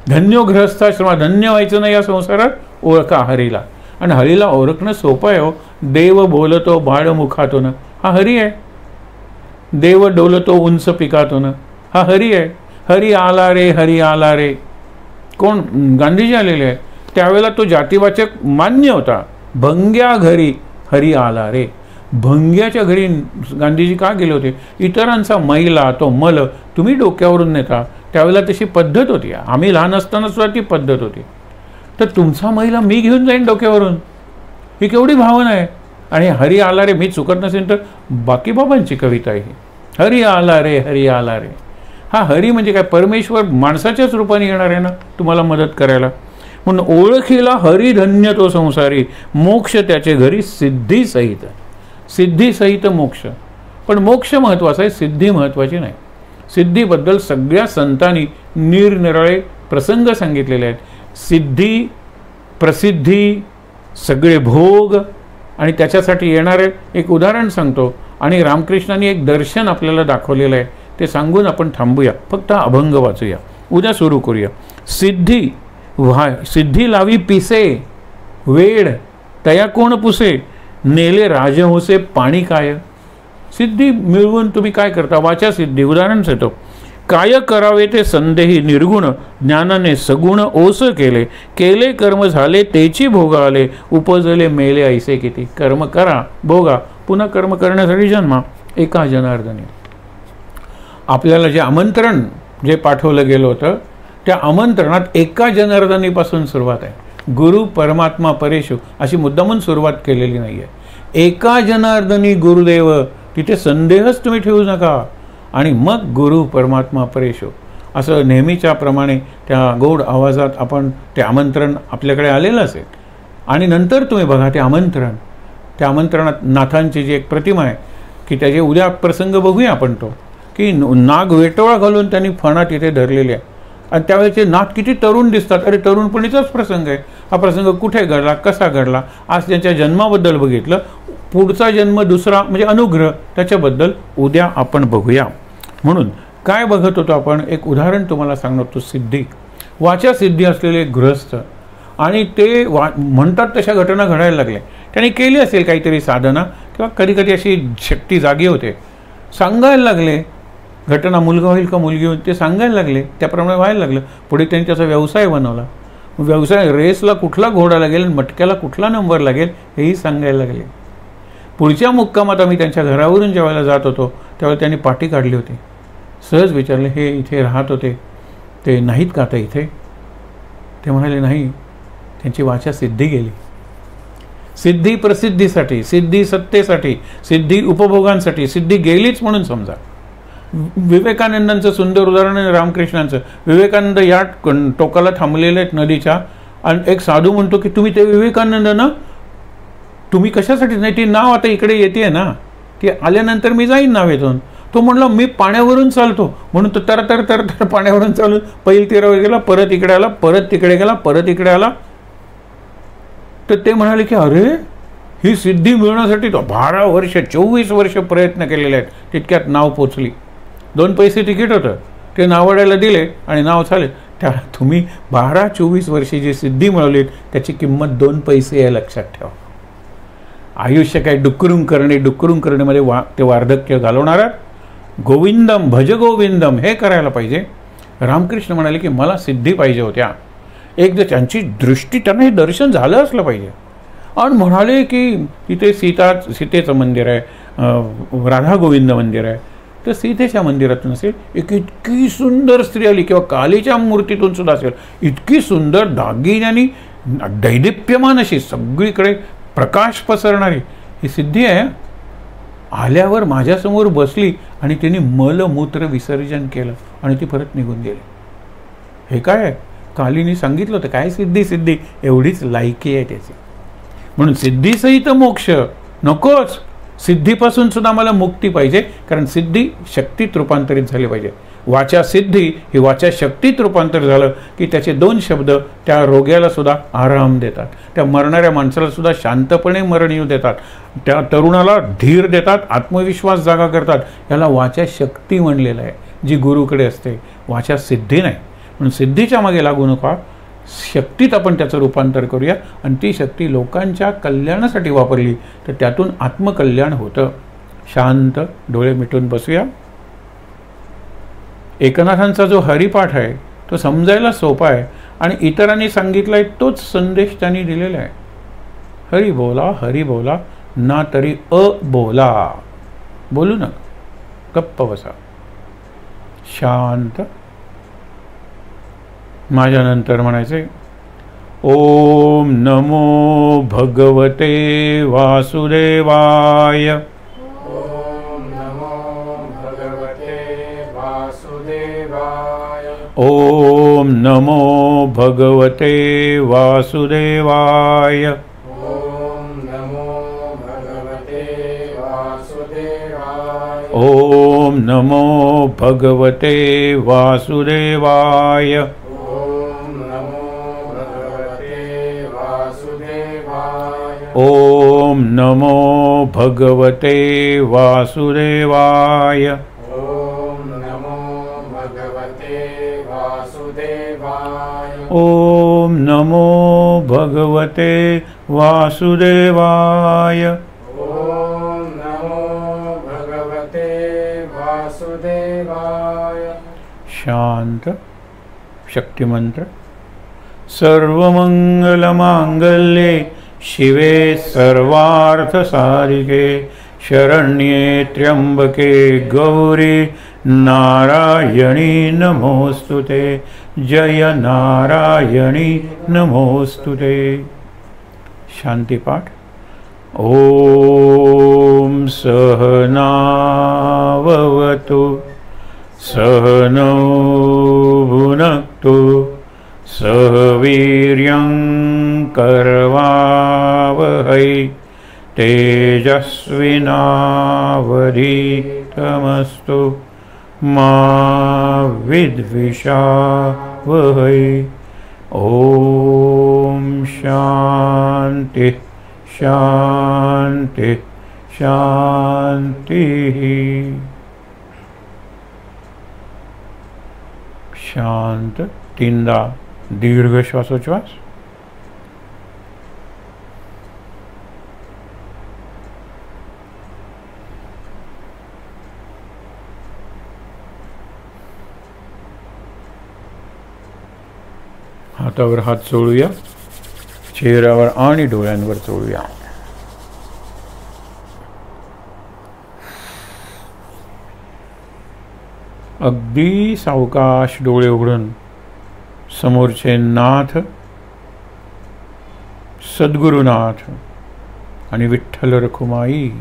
धन्यो गृहस्थाश्रमा, धन्य व्हायचं नाही या संसारात, ओळखा हरीला. आणि हरीला ओळखणं सोपं आहे. हो, देव बोलतो बाळ मुखातून, हा हरी आहे. देव डोलतो उंच पिकातून, हा हरी आहे. हरी आला रे, हरी आला रे. कोण? गांधीजी आलेले आहे. त्यावेळेला तो जातीवाचक मान्य होता. भंग्या घरी हरी आला रे. भंग्याच्या घरी गांधीजी का गेले होते. इतरांचा मैला तो मल तुम्ही डोक्यावरून नेता. त्यावेळेला तशी पद्धत होती. आम्ही लहान असताना सुद्धा ती पद्धत होती. तर तुमचा मैला मी घेऊन जाईन डोक्यावरून, ही केवढी भावना आहे. आणि हरी आला रे, मी चुकत नसेल तर बाकी बाबांची कविता आहे ही. हरी आला रे, हरी आला रे. हा हरी म्हणजे काय, परमेश्वर माणसाच्याच रूपाने येणार आहे ना तुम्हाला मदत करायला. म्हणून ओळखीला हरी धन्य तो संसारी, मोक्ष त्याचे घरी सिद्धी सहित. सिद्धी सहित मोक्ष. पण मोक्ष महत्त्वाचा आहे, सिद्धी महत्त्वाची नाही. सिद्धीबद्दल सगळ्या संतांनी निरनिराळे प्रसंग सांगितलेले आहेत. सिद्धी, प्रसिद्धी, सगळे भोग आणि त्याच्यासाठी येणारे एक उदाहरण सांगतो. आणि रामकृष्णांनी एक दर्शन आपल्याला दाखवलेलं आहे, ते सांगून आपण थांबूया. फक्त अभंग वाचूया, उद्या सुरू करूया. सिद्धी लावी पिसे, वेड तया कोण पुसे. नेले राजहंसे पाणी काय. सिद्धी मिळवून तुम्ही काय करता. वाचा सिद्धी उदाहरण देतो. काय करावे ते संदेही निर्गुण ज्ञानाने सगुण ओस केले. केले कर्म झाले तेची भोग आले. उपजले मेले ऐसे किती. कर्म करा भोगा पुन्हा कर्म करण्यासाठी जन्मा. एका जनार्दनी. आपल्याला जे आमंत्रण जे पाठवलं गेलं होतं त्या आमंत्रणात एका जनार्दनीपासून सुरुवात आहे. गुरु परमात्मा परेशु अशी मुद्दामून सुरुवात केलेली नाही आहे. एका जनार्दनी गुरुदेव. तिथे संदेहच तुम्ही ठेवू नका. आणि मग गुरु परमात्मा परेशो असं नेहमीच्या प्रमाणे त्या गोड आवाजात आपण ते आमंत्रण आपल्याकडे आलेलं असेल. आणि नंतर तुम्ही बघा ते आमंत्रण. त्या आमंत्रणात नाथांची जी एक प्रतिमा आहे की त्याचे उद्या प्रसंग बघूया आपण तो की नाग वेटोळा घालून त्यांनी फणा तिथे धरलेले आहे. आणि त्यावेळेचे नाथ किती तरुण दिसतात. अरे तरुणपणीचाच प्रसंग आहे हा. प्रसंग कुठे घडला कसा घडला आज त्यांच्या जन्माबद्दल बघितलं. पुढचा जन्म दुसरा म्हणजे अनुग्रह त्याच्याबद्दल उद्या आपण बघूया. म्हणून काय बघत होतो आपण. एक उदाहरण तुम्हाला सांगणार होतो. सिद्धी वाचा सिद्धी असलेले एक गृहस्थ आणि ते म्हणतात तशा घटना घडायला लागल्या. त्यांनी केली असेल काहीतरी साधना किंवा कधी कधी अशी शक्ती जागी होते. सांगायला लागले घटना मुलगा होईल का मुलगी होईल ते सांगायला लागले. त्याप्रमाणे व्हायला लागलं. पुढे त्यांनी त्याचा व्यवसाय बनवला. व्यवसाय रेसला कुठला घोडा लागेल मटक्याला कुठला नंबर लागेल हेही सांगायला लागले. पुढच्या मुक्कामात आम्ही त्यांच्या घरावरून जेवायला जात होतो त्यावेळी त्यांनी पाटी काढली होती. सहज विचारले हे इथे राहत होते ते नाहीत का आता इथे. ते म्हणाले नाही त्यांची वाचा सिद्धी गेली. सिद्धी प्रसिद्धीसाठी सिद्धी सत्तेसाठी सिद्धी उपभोगांसाठी सिद्धी गेलीच म्हणून समजा. विवेकानंदांचं सुंदर उदाहरण आहे रामकृष्णांचं. विवेकानंद या टोकाला थांबलेले आहेत नदीच्या आणि एक साधू म्हणतो की तुम्ही ते विवेकानंद ना तुम्ही कशासाठी. नाही ती नाव आता इकडे येते ना ती आल्यानंतर मी जाईन नावेतून. तो म्हणला मी पाण्यावरून चालतो म्हणून तो तर तर तर तर पाण्यावरून चालून पहिल तीरावर गेला परत इकडे आला परत तिकडे गेला परत इकडे आला. तर ते म्हणाले की अरे ही सिद्धी मिळवण्यासाठी तो 12 वर्ष 24 वर्ष प्रयत्न केलेले आहेत. तितक्यात नाव पोचली. 2 पैसे तिकीट होतं ते नावडायला दिले आणि नाव चालेल. त्या तुम्ही 12-24 वर्षी जी सिद्धी मिळवली त्याची किंमत 2 पैसे आहे लक्षात ठेवा. आयुष्य काय डुक्करुंग करणेमध्ये ते वार्धक्य घालवणारा. गोविंदम भज गोविंदम हे करायला पाहिजे. रामकृष्ण म्हणाले की मला सिद्धी पाहिजे होत्या. एकदा त्यांची दृष्टी त्यांना हे दर्शन झालं असलं पाहिजे. आणि म्हणाले की तिथे सीतेचं मंदिर आहे राधा गोविंद मंदिर आहे. तर सीतेच्या मंदिरातून असेल एक इतकी सुंदर स्त्री आली किंवा कालीच्या मूर्तीतून सुद्धा असेल इतकी सुंदर दागिन्यांनी दैदिप्यमान अशी सगळीकडे प्रकाश पसरणारी ही सिद्धी आहे. आल्यावर माझ्यासमोर बसली आणि तिने मलमूत्र विसर्जन केलं आणि ती परत निघून गेली. हे काय आहे. कालीने सांगितलं होतं काय सिद्धी सिद्धी एवढीच लायकी आहे त्याची. म्हणून सिद्धीसहित मोक्ष नकोच. सिद्धीपासून सुद्धा मला मुक्ती पाहिजे कारण सिद्धी शक्तीत रूपांतरित झाली पाहिजे. वाचा सिद्धी ही वाचा शक्तीत रूपांतर झालं की त्याचे 2 शब्द त्या रोग्याला सुद्धा आराम देतात. त्या मरणाऱ्या माणसाला सुद्धा शांतपणे मरण येऊ देतात. त्या तरुणाला धीर देतात आत्मविश्वास जागा करतात. याला वाचा शक्ती म्हणलेलं आहे जी गुरुकडे असते. वाचा सिद्धी नाही. म्हणून सिद्धीच्या मागे लागू नका. शक्तीत आपण त्याचं रूपांतर करूया आणि ती शक्ती लोकांच्या कल्याणासाठी वापरली तर त्यातून आत्मकल्याण होतं. शांत डोळे मिटून बसूया. एकनाथांचा जो हरिपाठ आहे तो समजायला सोपा आहे आणि इतरांनी सांगितला आहे तोच संदेश त्यांनी दिलेला आहे. हरी बोला ना तरी बोला. बोलू ना गप्प बसा शांत. माझ्यानंतर म्हणायचे ओम नमो भगवते वासुदेवाय. ओम नमो भगवते वासुदेवाय. ओम नमो भगवते वासुदेवाय. ओम नमो भगवते वासुदेवाय. ओम नमो भगवते वासुदेवाय. ओम नमो भगवते वासुदेवाय. ओम नमो भगवते वासुदेवाय. ओम नमो भगवते वासुदेवाय. शांत. शक्तिमंत्र. सर्वमंगलमांगल्ये शिवे सर्वार्थसाधिके शरण्ये त्र्यंबके गौरी नारायणी नमोस्तुते. जय नारायणी नमोस्तुते. शांतिपाठ. ओम सहनाववतु सहनौ भुनक्तु सह वीर्यं करवावहै तेजस्विनावधीतमस्तु मा विद्विषावहै. ओम शांति शांति शांति. शांत. तीनदा दीर्घ श्वासोच्छ्वास. हातावर हात चोळूया. चेहऱ्यावर आणि डोळ्यांवर चोळूया. अगदी सावकाश डोळे उघडून समोरचे नाथ, सद्गुरुनाथ आणि विठ्ठल रखुमाई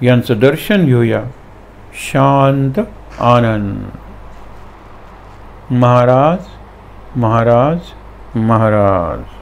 यांचं दर्शन घेऊया. शांत आनंद. महाराज महाराज महाराज.